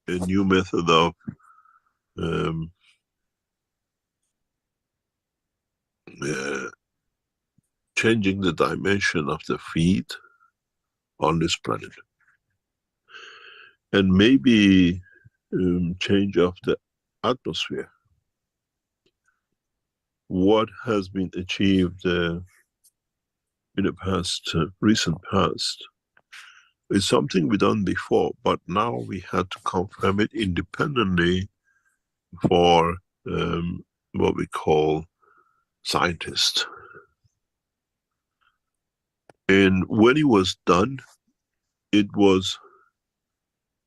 a new method of changing the dimension of the feed on this planet, and maybe change of the atmosphere. What has been achieved in the past, recent past, is something we done before, but now we had to confirm it independently for what we call scientists. And when it was done, it was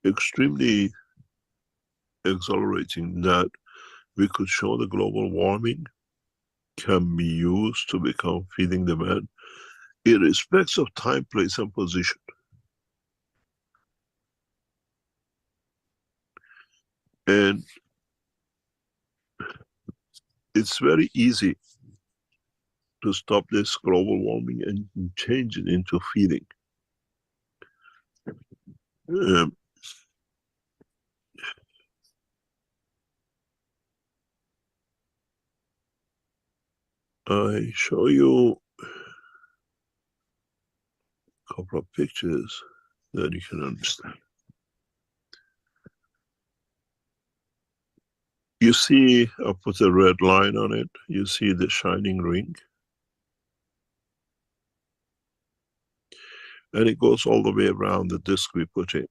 extremely exhilarating that we could show the global warming can be used to become feeding demand, irrespective of time, place, and position. And it's very easy to stop this global warming and change it into feeding. I show you a couple of pictures that you can understand. You see, I put a red line on it. You see the shining ring. And it goes all the way around the disk we put in.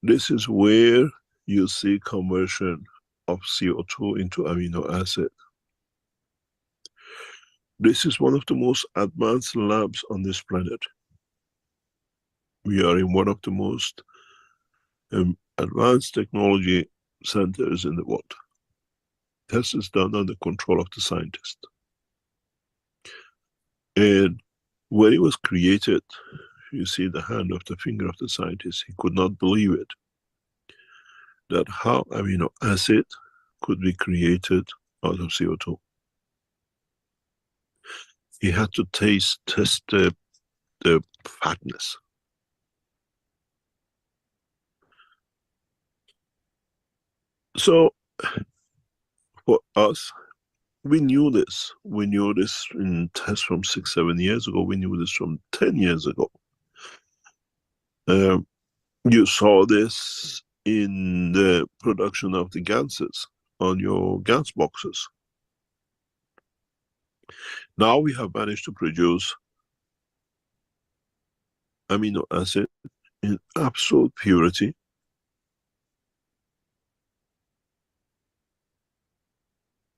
This is where you see conversion of CO2 into amino acid. This is one of the most advanced labs on this planet. We are in one of the most advanced technology centers in the world. Test is done under control of the scientist. And when it was created, you see the hand of the finger of the scientist, he could not believe it. That how amino acid could be created out of CO2. He had to test the fatness. So for us, we knew this. We knew this in tests from 6-7 years ago. We knew this from 10 years ago. You saw this in the production of the ganses on your GANS boxes. Now we have managed to produce amino acid in absolute purity,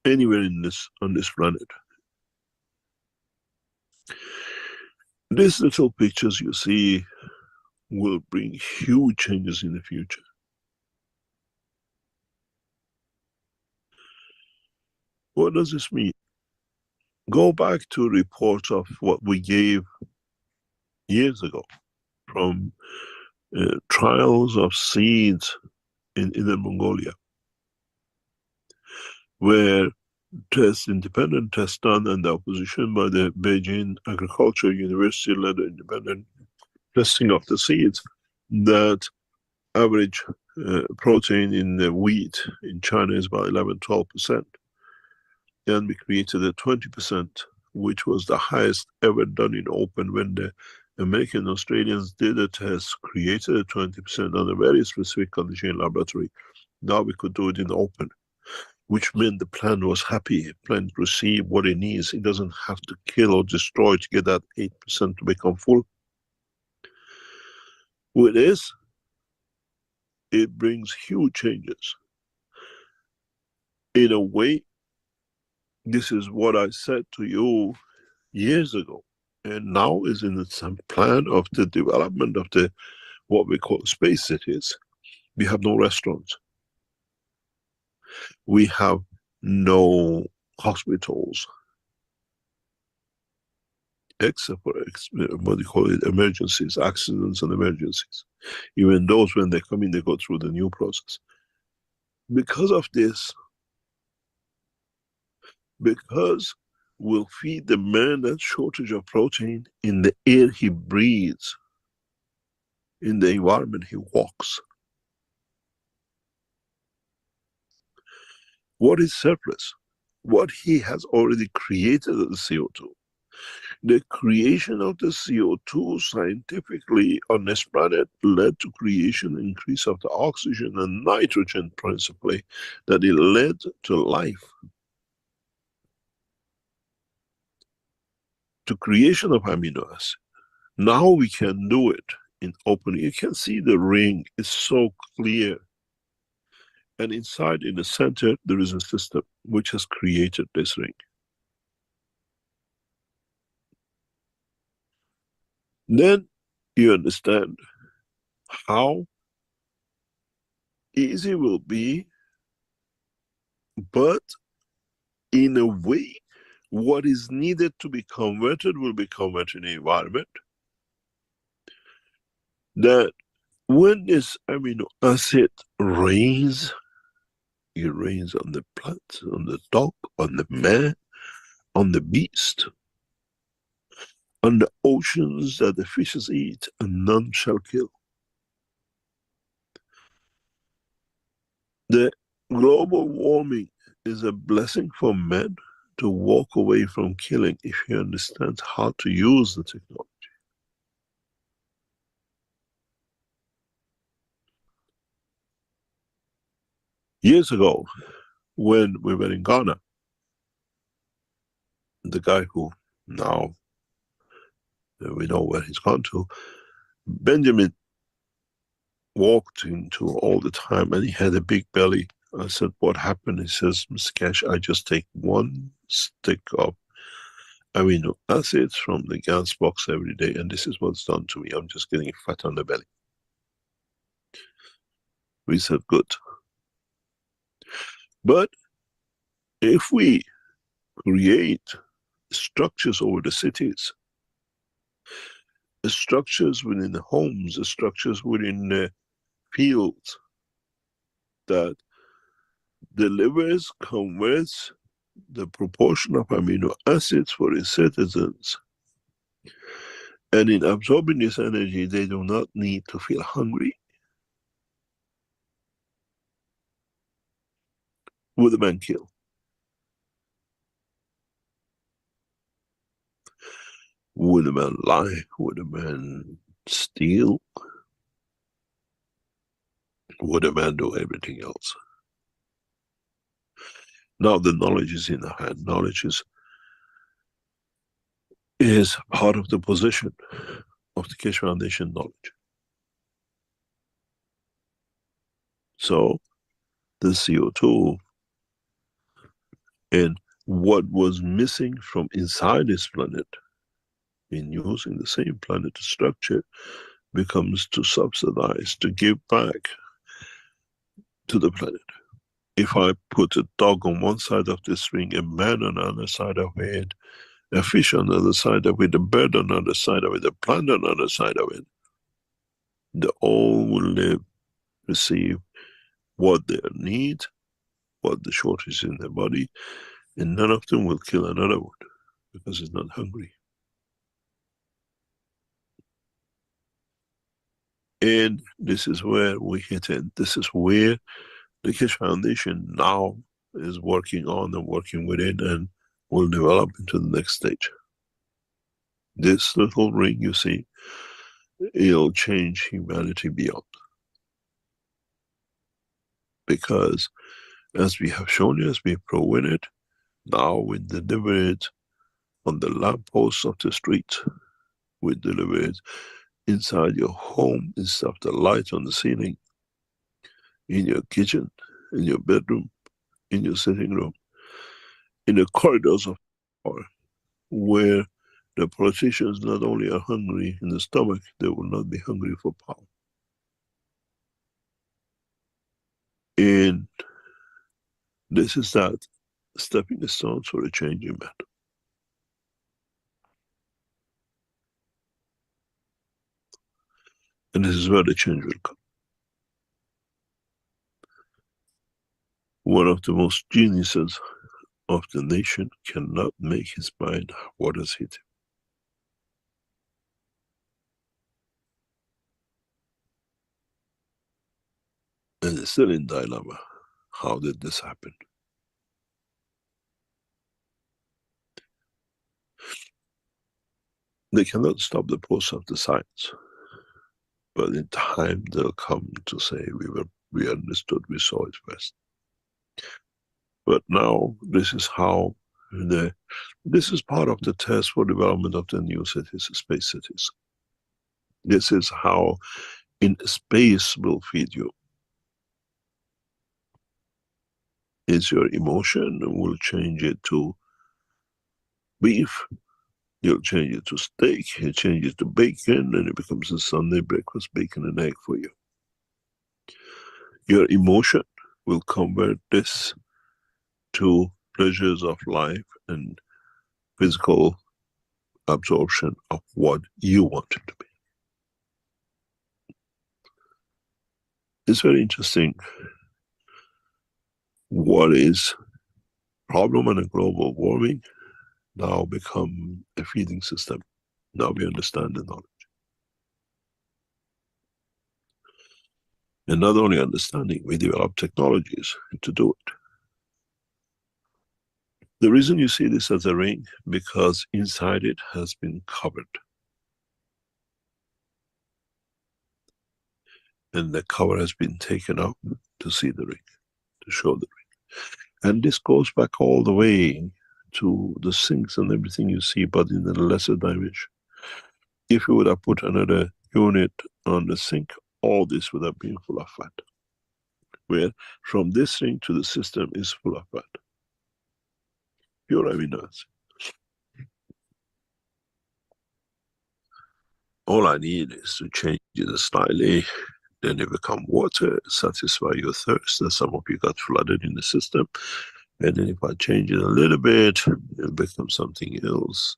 anywhere in on this planet. These little pictures you see will bring huge changes in the future. What does this mean? Go back to reports of what we gave years ago from trials of seeds in Inner Mongolia, where independent tests done and the opposition by the Beijing Agriculture University led independent testing of the seeds, that average protein in the wheat in China is about 11-12%. Then we created a 20%, which was the highest ever done in open when the American Australians did a test, created a 20% on a very specific condition in laboratory. Now we could do it in open, which meant the plant was happy. The plant received what it needs. It doesn't have to kill or destroy to get that 8% to become full. With this, it brings huge changes. In a way, this is what I said to you years ago, and now is in some plan of the development of the what we call space cities. We have no restaurants. We have no hospitals, except for what you call it, emergencies, accidents and emergencies. Even those, when they come in, they go through the new process. Because of this, because we'll feed the man that shortage of protein in the air he breathes, in the environment he walks. What is surplus? What he has already created as CO2. The creation of the CO2 scientifically on this planet led to creation and increase of the oxygen and nitrogen principally, that it led to life. To creation of amino acid. Now we can do it in open. You can see the ring is so clear. And inside, in the center, there is a system which has created this ring. Then you understand how easy it will be, but in a way, what is needed to be converted will be converted in the environment. That when this amino acid rains, it rains on the plant, on the dog, on the man, on the beast, on the oceans that the fishes eat, and none shall kill. The global warming is a blessing for men to walk away from killing if he understands how to use the technology. Years ago, when we were in Ghana, the guy who now we know where he's gone to, Benjamin walked into all the time and he had a big belly. I said, what happened? He says, Mr. Keshe, I just take one stick of amino acids from the GANS box every day, and this is what's done to me. I'm just getting fat on the belly. We said good. But if we create structures over the cities, structures within the homes, structures within the fields that delivers, converts the proportion of amino acids for its citizens, and in absorbing this energy, they do not need to feel hungry. Would a man kill? Would a man lie? Would a man steal? Would a man do everything else? Now the knowledge is in the hand. Knowledge is part of the possession of the Keshe Foundation knowledge. So the CO2 and what was missing from inside this planet in using the same planet structure becomes to subsidize, to give back to the planet. If I put a dog on one side of the string, a man on the other side of it, a fish on the other side of it, a bird on the other side of it, a plant on the other side of it, they all will live, receive what they need, what the shortage in their body, and none of them will kill another one because it's not hungry. And this is where we hit it. This is where the Keshe Foundation now is working on and working within and will develop into the next stage. This little ring you see, it'll change humanity beyond. Because as we have shown you, as we've proven it, now we deliver it on the lampposts of the street. We deliver it inside your home, instead of the light on the ceiling, in your kitchen, in your bedroom, in your sitting room, in the corridors of power, where the politicians not only are hungry in the stomach, they will not be hungry for power. And this is that stepping stones for a changing man. And this is where the change will come. One of the most geniuses of the nation cannot make his mind what has hit him. And it's still in dilemma. How did this happen? They cannot stop the process of the science. But in time they'll come to say we understood, we saw it first. But now this is how this is part of the test for development of the new cities, space cities. This is how in space will feed you. Is your emotion, will change it to beef, you'll change it to steak, you change it to bacon, and it becomes a Sunday breakfast, bacon and egg for you. Your emotion will convert this to pleasures of life and physical absorption of what you want it to be. It's very interesting what is problem in a global warming now become a feeding system. Now we understand the knowledge. And not only understanding, we develop technologies to do it. The reason you see this as a ring, because inside it has been covered. And the cover has been taken up to see the ring, to show the ring. And this goes back all the way to the sinks and everything you see, but in a lesser dimension. If you would have put another unit on the sink, all this would have been full of fat. Where from this ring to the system is full of fat. Pure amino acids. all I need is to change it slightly, then you become water, satisfy your thirst, and some of you got flooded in the system. And then if I change it a little bit, it becomes something else.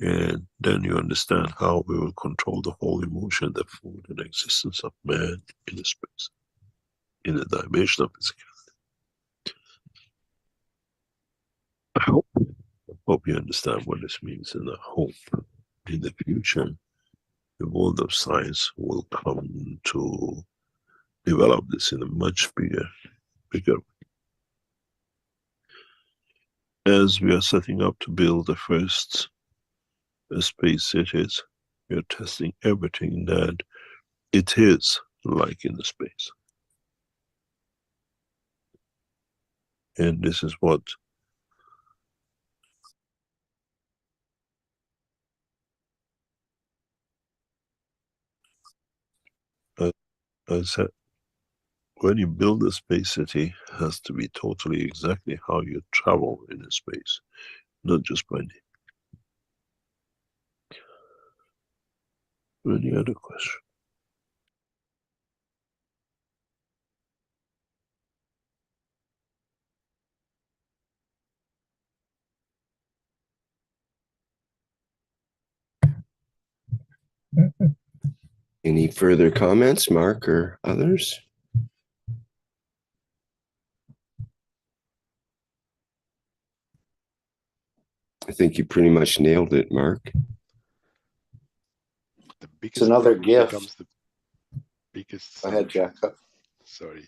And then you understand how we will control the whole emotion, the food and existence of man in the space, in the dimension of physicality. I hope you understand what this means, and I hope in the future the world of science will come to develop this in a much bigger way. As we are setting up to build the first space cities, we are testing everything that it is like in the space. And this is what I said, when you build a space city, it has to be totally exactly how you travel in a space, not just by name. Any other question? Any further comments, Mark or others? I think you pretty much nailed it, Mark. It's another gift. Becomes the biggest. Go ahead, Jacob. Sorry.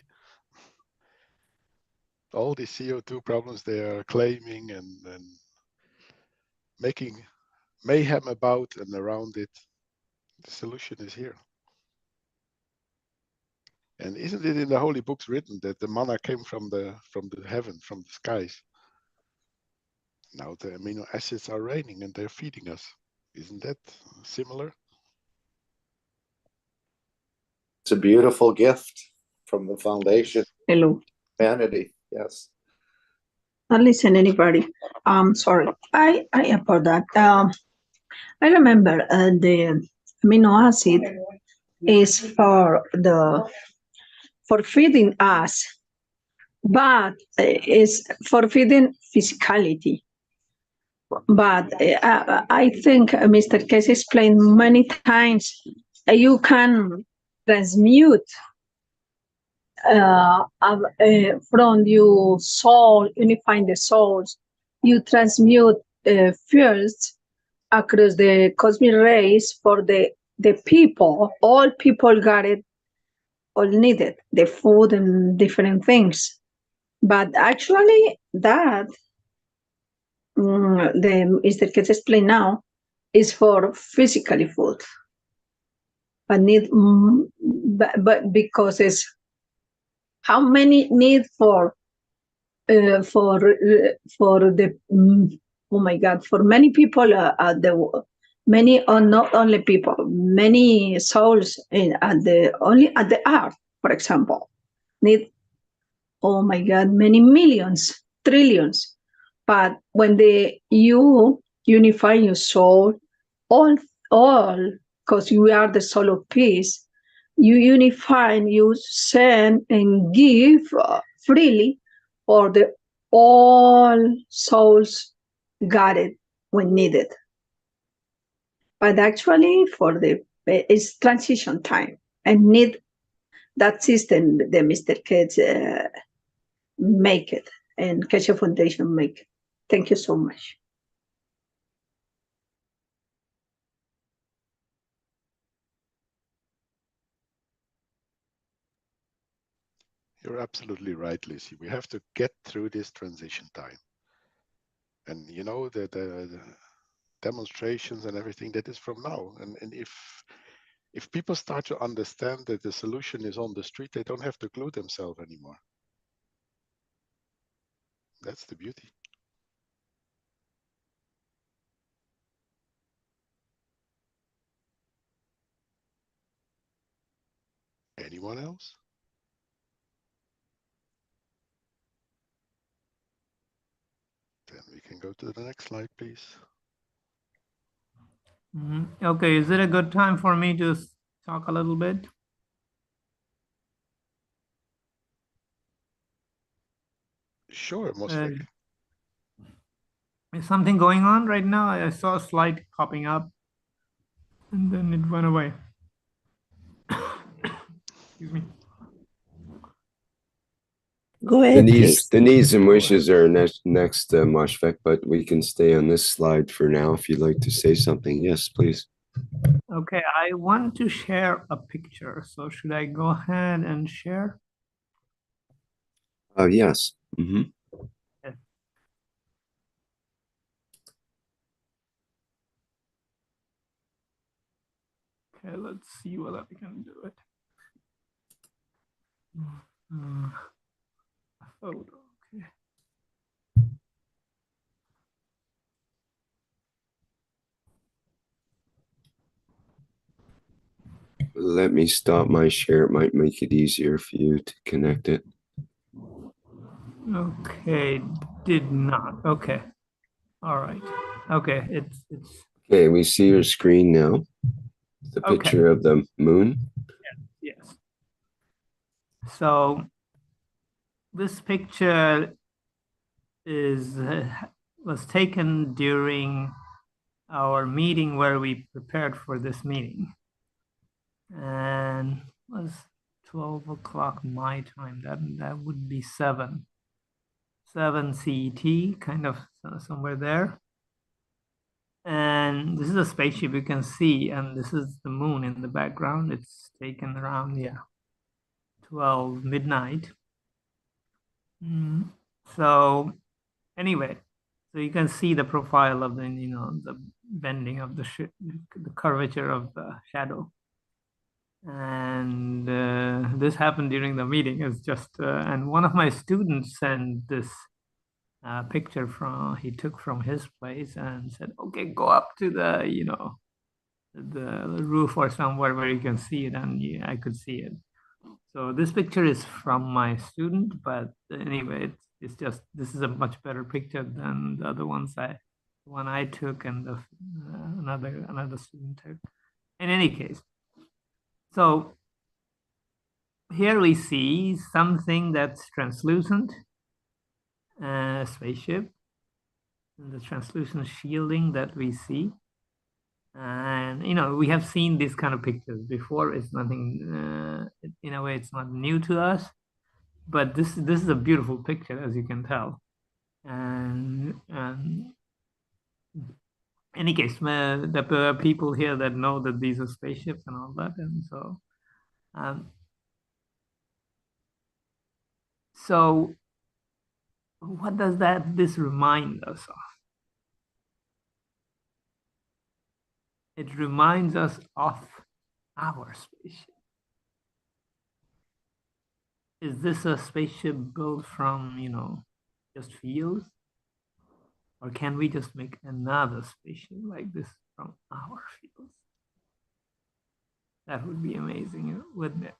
All the CO2 problems they are claiming and making mayhem about and around it, the solution is here. And isn't it in the holy books written that the manna came from the heaven, from the skies? Now the amino acids are raining and they're feeding us. Isn't that similar? It's a beautiful gift from the foundation. Hello. Humanity, yes. Not listen, anybody. Sorry. I apologize. I remember the amino acid is for feeding us, but is for feeding physicality. But I think Mr. Keshe explained many times you can transmute from your soul, unifying the souls, you transmute first across the cosmic rays for the people. All people got it, all needed, the food and different things. But actually that, Mr. Keshe explained now, is for physically food. But because it's how many need for the oh my God, for many people, many or not only people, many souls at the earth, for example, need, oh my God, many millions, trillions. But when you unify your soul, all, because you are the soul of peace, you unify and you send and give freely for the all souls got it when needed. But actually it's transition time and need that system that Mr. Keshe make it and Keshe Foundation make it. Thank you so much. You're absolutely right, Lizzie. We have to get through this transition time. And you know that the demonstrations and everything that is from now. And if people start to understand that the solution is on the street, they don't have to glue themselves anymore. That's the beauty. Anyone else? Then we can go to the next slide, please. Okay, is it a good time for me to talk a little bit? Sure, most likely. Is something going on right now? I saw a slide popping up and then it went away. Excuse me. Go ahead, please. The needs and wishes are next, Mashfaq, but we can stay on this slide for now if you'd like to say something. Yes, please. Okay, I want to share a picture. So should I go ahead and share? Yes. Mm-hmm. Yes. Okay, let's see whether I can do it. Photo, okay. Let me stop my share. It might make it easier for you to connect it. Okay, did not. Okay. All right. Okay, it's Okay, we see your screen now. The picture of the moon. yes. So this picture was taken during our meeting where we prepared for this meeting, and it was 12 o'clock my time. That would be 7 CET, kind of somewhere there. And this is a spaceship you can see, and this is the moon in the background. It's taken around 12 midnight. So anyway, so you can see the profile of the the bending of the ship, the curvature of the shadow. And this happened during the meeting. It's just and one of my students sent this picture he took from his place and said, okay, go up to the the roof or somewhere where you can see it. And I could see it. So this picture is from my student, but anyway, it's just, this is a much better picture than the other ones the one I took and the another student took. In any case, so here we see something that's translucent, spaceship, and the translucent shielding that we see. And we have seen these kind of pictures before. It's nothing in a way, it's not new to us, but this is a beautiful picture, as you can tell. And any case, the people here that know that these are spaceships and all that. And so what does this remind us of? It reminds us of our spaceship. Is this a spaceship built from, just fuels? Or can we just make another spaceship like this from our fuels? That would be amazing, wouldn't it?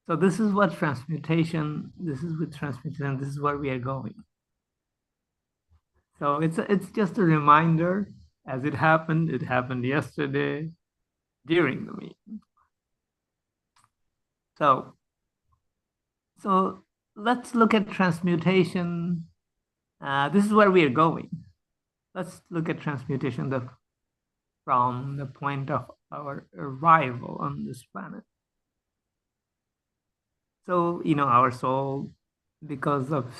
So this is what transmutation, this is where we are going. So it's just a reminder, as it happened yesterday during the meeting. So let's look at transmutation. This is where we are going. Let's look at transmutation from the point of our arrival on this planet. So, our soul, because of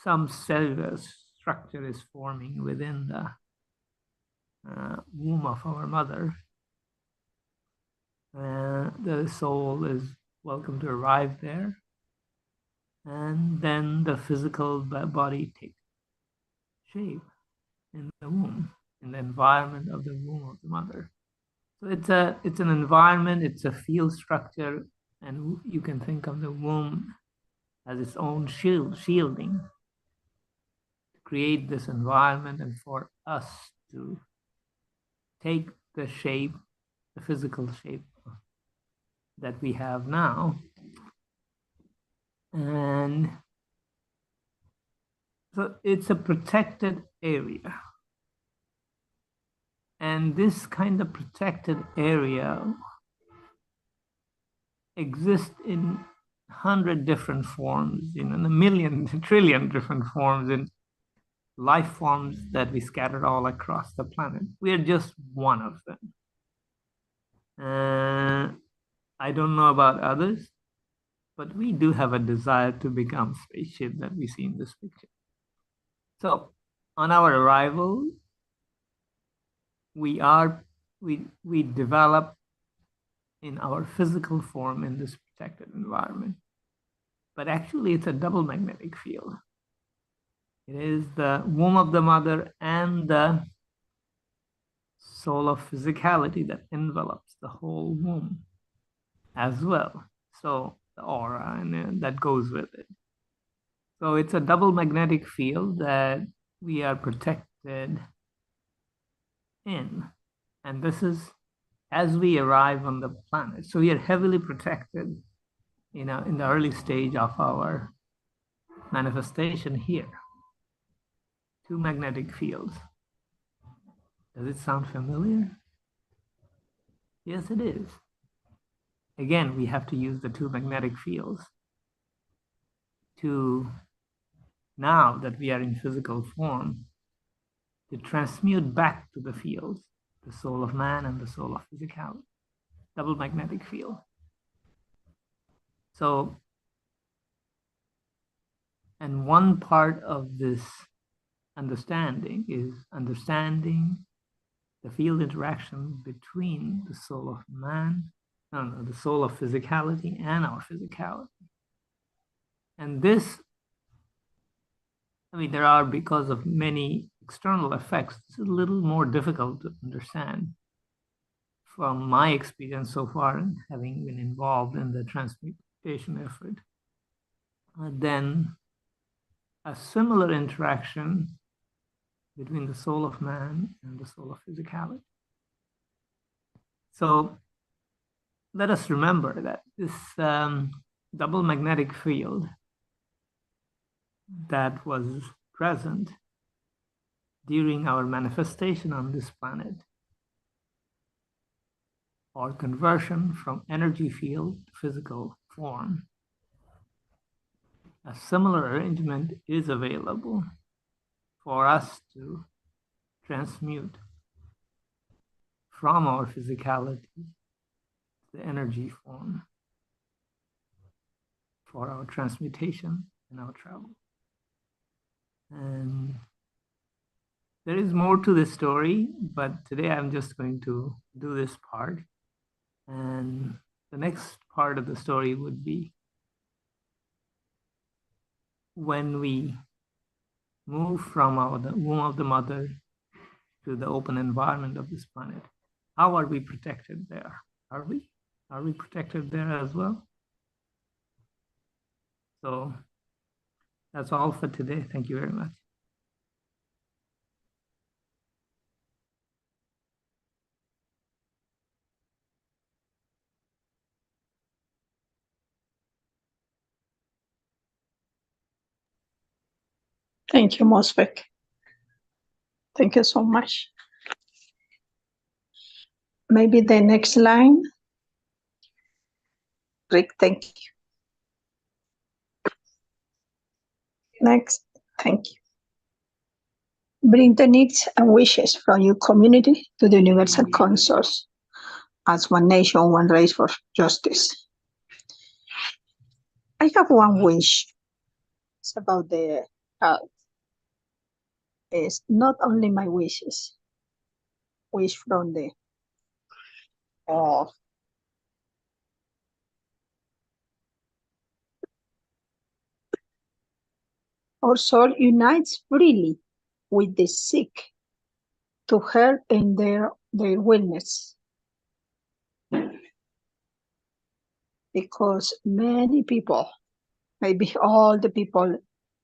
some cellular structure is forming within the womb of our mother, the soul is welcome to arrive there. And then the physical body takes shape in the womb, in the environment of the womb of the mother. So it's an environment, it's a field structure, and you can think of the womb as its own shielding to create this environment and for us to take the shape, the physical shape that we have now. And so it's a protected area. And this kind of protected area exists in 100 different forms, in a million, trillion different forms, in life forms that we scattered all across the planet. We are just one of them. I don't know about others, but we do have a desire to become spaceship that we see in this picture. So on our arrival, we develop in our physical form in this protected environment. But actually it's a double magnetic field. It is the womb of the mother and the soul of physicality that envelops the whole womb as well. So the aura and that goes with it. So it's a double magnetic field that we are protected in. And this is as we arrive on the planet. So we are heavily protected, in the early stage of our manifestation here. Two magnetic fields. Does it sound familiar? Yes, it is. Again, we have to use the two magnetic fields to, now that we are in physical form, to transmute back to the fields, the soul of man and the soul of physicality, double magnetic field. So, and one part of this understanding is understanding the field interaction between the soul of man, the soul of physicality and our physicality. And this, there are, because of many external effects, it's a little more difficult to understand from my experience so far, having been involved in the transmutation effort, than a similar interaction between the soul of man and the soul of physicality. So let us remember that this double magnetic field that was present during our manifestation on this planet, or conversion from energy field to physical form, a similar arrangement is available for us to transmute from our physicality to the energy form for our transmutation and our travel. And there is more to this story, but today I'm just going to do this part. And the next part of the story would be when we move from the womb of the mother to the open environment of this planet. How are we protected there? Are we protected there as well? So that's all for today. Thank you very much. Thank you, Mosfek. Thank you so much. Maybe the next line. Rick, thank you. Next, thank you. Bring the needs and wishes from your community to the Universal Consors as one nation, one race for justice. I have one wish. It's about the health. It's not only my wishes. Wish from the our soul unites freely with the sick to help in their wellness. Because many people, maybe all the people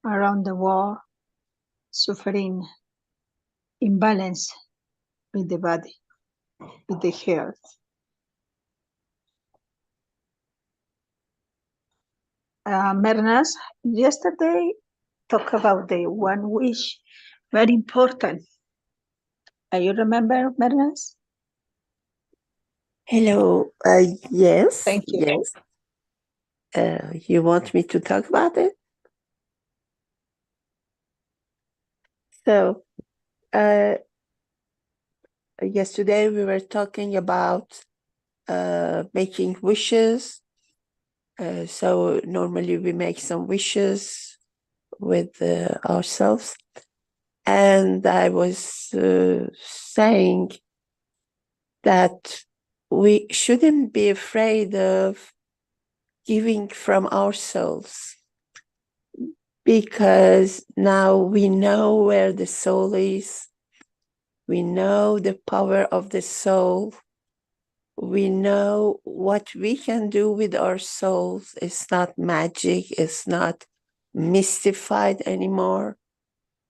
around the world, suffering imbalance with the body, with the health. Mehran yesterday talked about the one wish, very important, You remember, Bernas? Hello. Yes. Thank you. Yes. You want me to talk about it? So, yesterday we were talking about making wishes. So normally we make some wishes with ourselves. And I was saying that we shouldn't be afraid of giving from ourselves, because now we know where the soul is. We know the power of the soul. We know what we can do with our souls. It's not magic. It's not mystified anymore.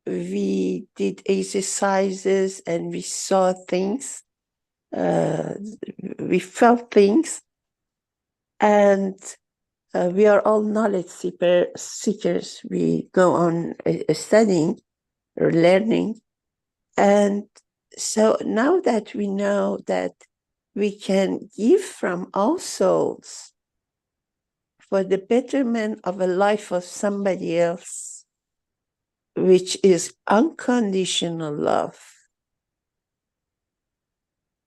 We did exercises and we saw things. We felt things. And we are all knowledge seekers. We go on studying or learning. And so now that we know that we can give from our souls for the betterment of a life of somebody else, which is unconditional love,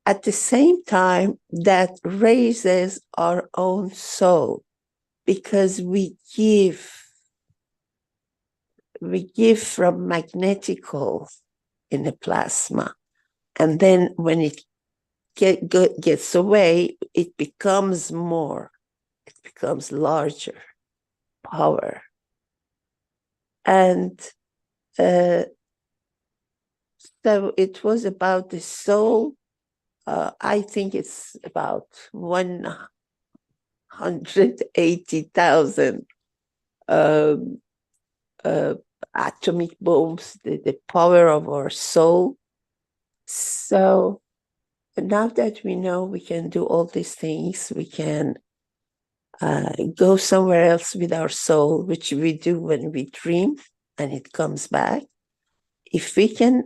at the same time that raises our own soul, because we give from magnetical in the plasma. And then when it gets away, it becomes more. It becomes larger power. And so it was about the soul. I think it's about 180,000 atomic bombs, the power of our soul. So now that we know we can do all these things, we can go somewhere else with our soul, which we do when we dream and it comes back. If we can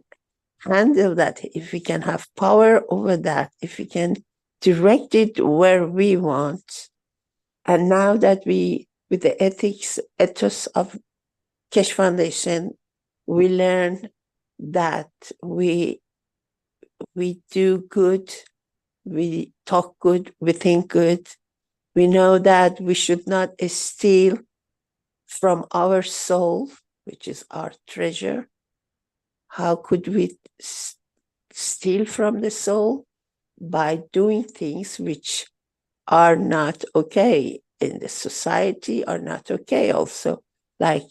handle that, if we can have power over that, if we can direct it where we want, and now that we, with the ethos of Keshe Foundation, we learn that we do good, we talk good, we think good. We know that we should not steal from our soul, which is our treasure. How could we steal from the soul? By doing things which are not okay in the society, are not okay also, like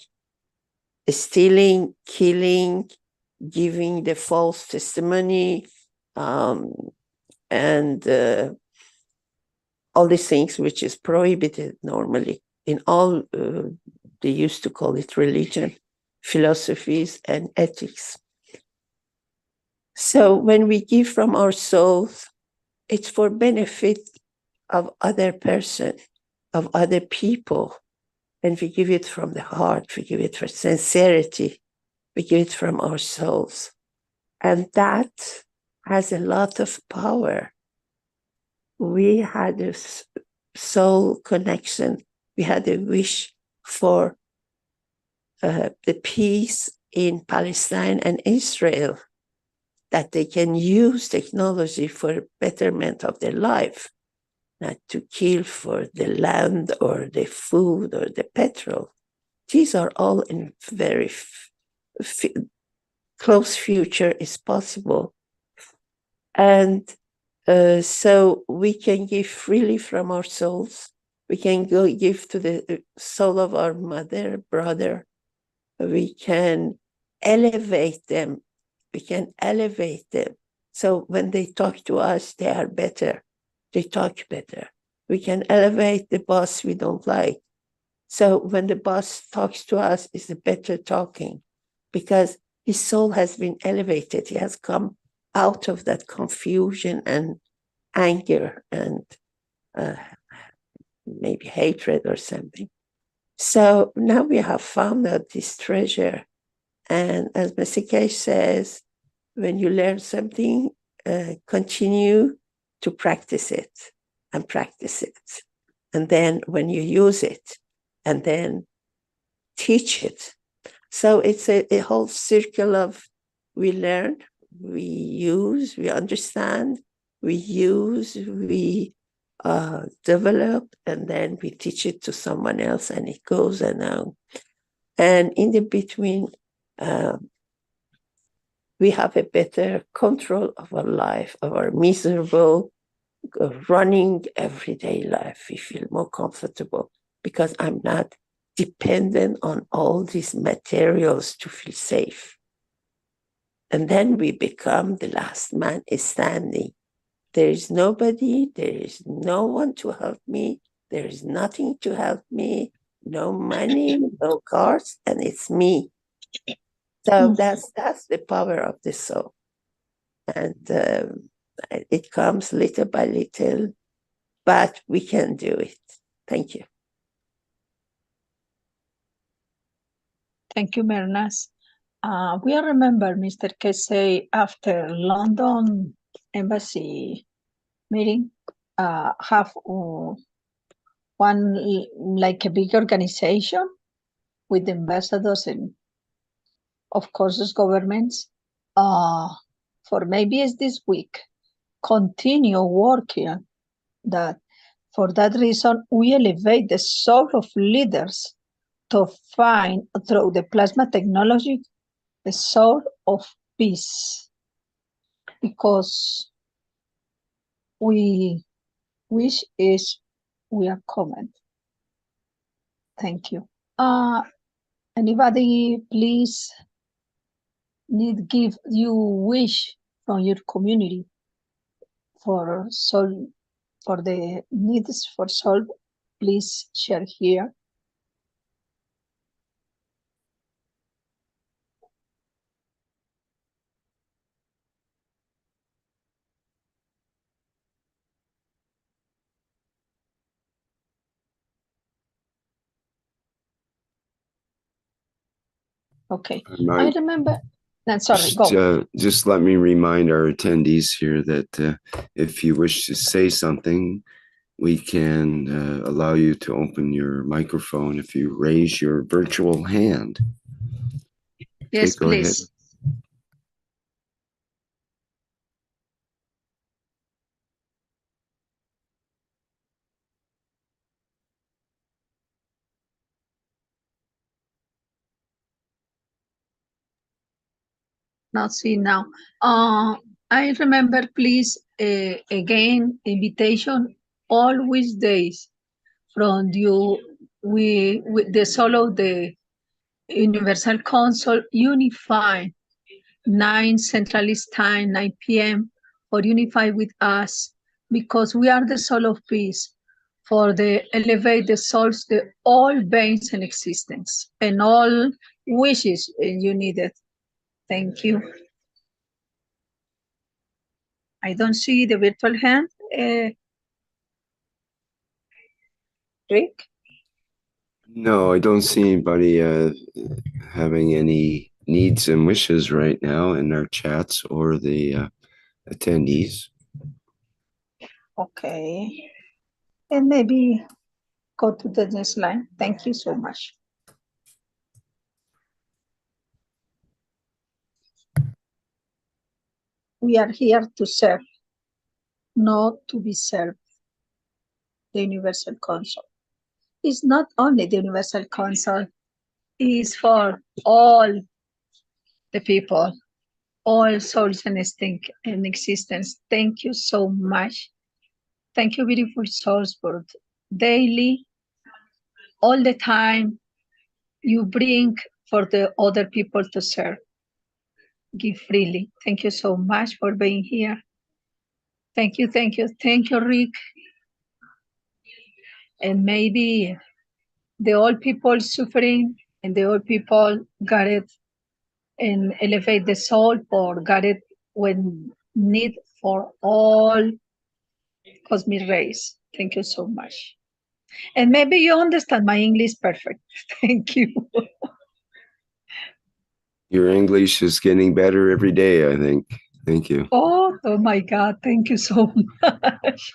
stealing, killing, giving the false testimony, and all these things which is prohibited normally in all, they used to call it religion, philosophies, and ethics. So when we give from our souls, it's for benefit of other person, of other people. And we give it from the heart, we give it for sincerity, we give it from our souls. And that has a lot of power. We had a soul connection. We had a wish for the peace in Palestine and Israel, that they can use technology for betterment of their life, not to kill for the land or the food or the petrol. These are all in very close future is possible. And so we can give freely from our souls. We can go give to the soul of our mother, brother. We can elevate them. We can elevate them. So when they talk to us, they are better. They talk better. We can elevate the boss we don't like. So when the boss talks to us, it's a better talking, because his soul has been elevated. He has come out of that confusion and anger and maybe hatred or something. So now we have found out this treasure. And as Mr. Keshe says, when you learn something, continue to practice it and practice it. And then when you use it, and then teach it. So it's a whole circle of we learn, we use, we understand, we use, we develop, and then we teach it to someone else, and it goes on. And in the between, we have a better control of our life, of our miserable, running everyday life. We feel more comfortable because I'm not dependent on all these materials to feel safe. And then we become the last man standing. There is nobody, there is no one to help me, there is nothing to help me, no money, no cars, and it's me. So that's the power of the soul. And it comes little by little, but we can do it. Thank you. Thank you, Mernas. We remember Mr. Keshe after London Embassy meeting, have one like a big organization with ambassadors and of course the governments, for maybe it's this week, continue working that. For that reason, we elevate the soul of leaders to find through the plasma technology the soul of peace, because we wish is we are common. Thank you. Anybody please need give you wish from your community for soul, for the needs for soul, please share here. Okay, I remember. Sorry, go. Just let me remind our attendees here that if you wish to say something, we can allow you to open your microphone if you raise your virtual hand. Yes, okay, please. Ahead. Not see now. I remember, please, again, invitation all Wednesdays from you. We the solo the Universal Council Unify 9 Centralist Time, 9 p.m. for Unify with us, because we are the soul of peace. For the elevate the souls, the all beings in existence and all wishes you needed. Thank you. I don't see the virtual hand. Rick? No, I don't see anybody having any needs and wishes right now in our chats or the attendees. Okay. And maybe go to the next line. Thank you so much. We are here to serve, not to be served. The Universal Council. It's not only the Universal Council, it's for all the people, all souls and instinct and existence. Thank you so much. Thank you, beautiful souls, for daily, all the time you bring for the other people to serve. Give freely. Thank you so much for being here. Thank you, thank you, thank you, Rick. And maybe the old people suffering and the old people got it and elevate the soul or got it when need for all cosmic rays. Thank you so much. And maybe you understand my English perfect. Thank you. Your English is getting better every day, I think. Thank you. Oh my God, thank you so much.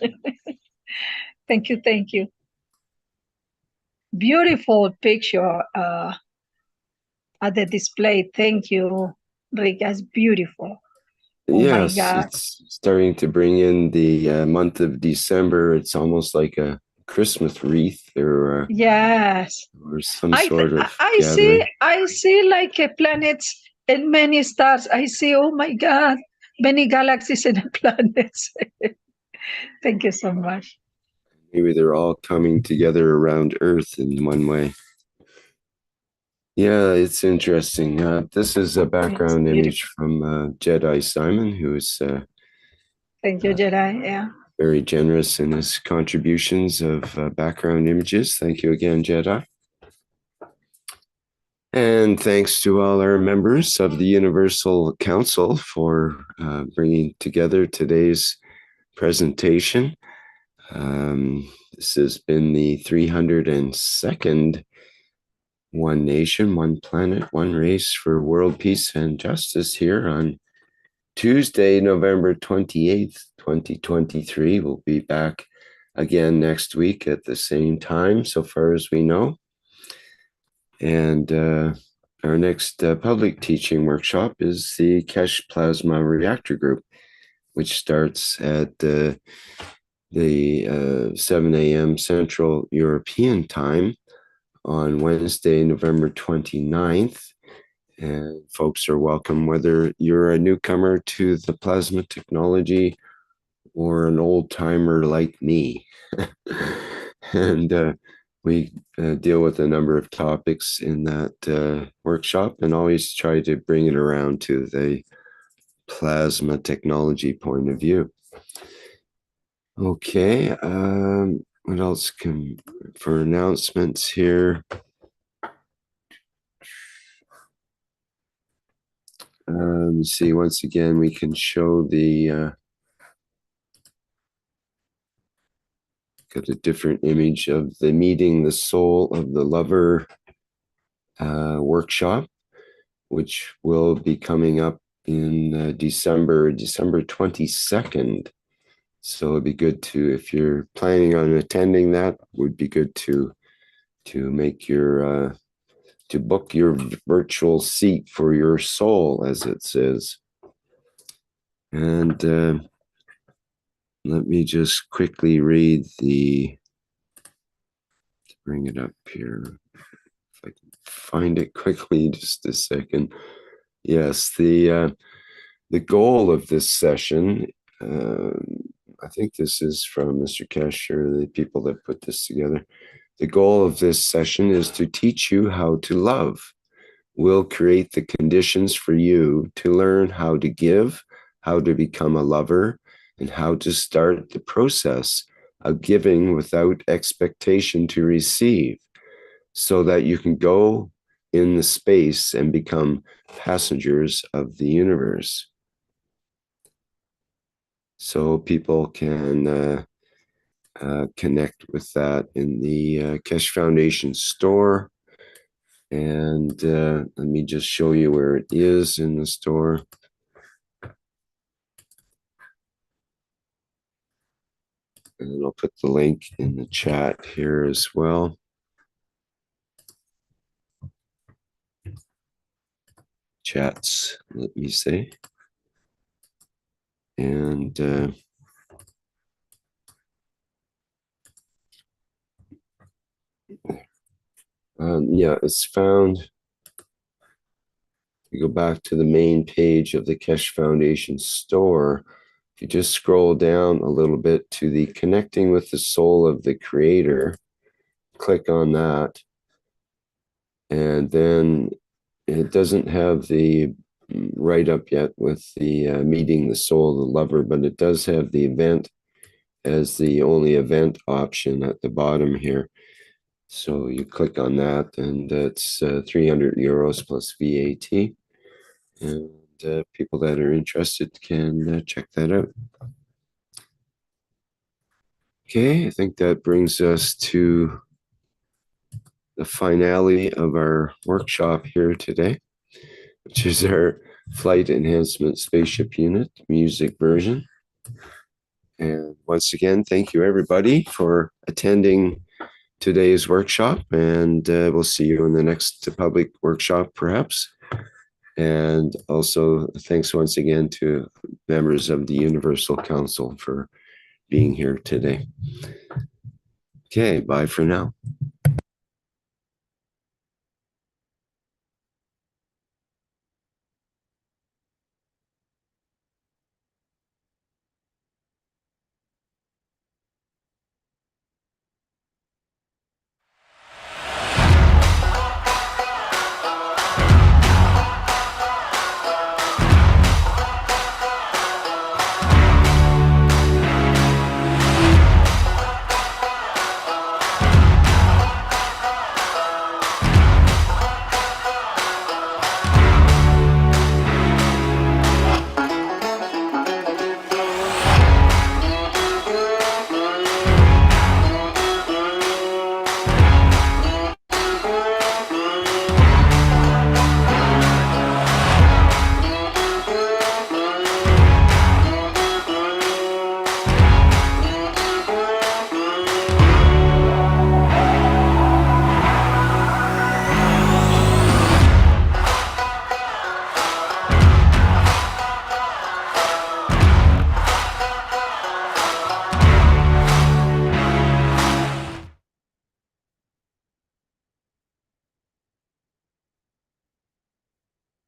Thank you, thank you. Beautiful picture at the display. Thank you, Rick. That's beautiful. Oh my Yes, God. it's starting to bring in the month of December. It's almost like a Christmas wreath or Yes. some sort of I gathering. I see like planets and many stars. I see, oh my God, many galaxies and planets. Thank you so much. Maybe they're all coming together around Earth in one way. Yeah, it's interesting. This is a background image from Jedi Simon, who is Thank you, Jedi. Yeah. very generous in his contributions of background images. Thank you again, Jedi. And thanks to all our members of the Universal Council for bringing together today's presentation. This has been the 302nd One Nation, One Planet, One Race for World Peace and Justice here on Tuesday, November 28th, 2023. We'll be back again next week at the same time, so far as we know. And our next public teaching workshop is the Keshe Plasma Reactor Group, which starts at the 7 a.m. Central European Time on Wednesday, November 29th. And folks are welcome, whether you're a newcomer to the plasma technology or an old timer like me. And we deal with a number of topics in that workshop and always try to bring it around to the plasma technology point of view. Okay, what else for announcements here? Let me see, once again, we can show the got a different image of the Meeting the Soul of the Lover workshop, which will be coming up in December 22nd. So it'd be good to, if you're planning on attending that, would be good to make your to book your virtual seat for your soul, as it says. And let me just quickly read bring it up here. If I can find it quickly, just a second. Yes, the goal of this session, I think this is from Mr. Keshe, or the people that put this together. The goal of this session is to teach you how to love. We'll create the conditions for you to learn how to give, how to become a lover, and how to start the process of giving without expectation to receive, so that you can go in the space and become passengers of the universe. So people can connect with that in the Keshe Foundation store. And let me just show you where it is in the store. And I'll put the link in the chat here as well. Chats, let me say. And yeah, it's found. You go back to the main page of the Keshe Foundation store. If you just scroll down a little bit to the Connecting with the Soul of the Creator, click on that. And then it doesn't have the write-up yet with the Meeting the Soul of the Lover, but it does have the event as the only event option at the bottom here. So you click on that, and it's 300 euros plus VAT. And people that are interested can check that out. Okay, I think that brings us to the finale of our workshop here today. which is our flight enhancement spaceship unit music version. And once again, thank you everybody for attending today's workshop, and we'll see you in the next public workshop perhaps. And also thanks once again to members of the Universal Council for being here today. Okay, bye for now.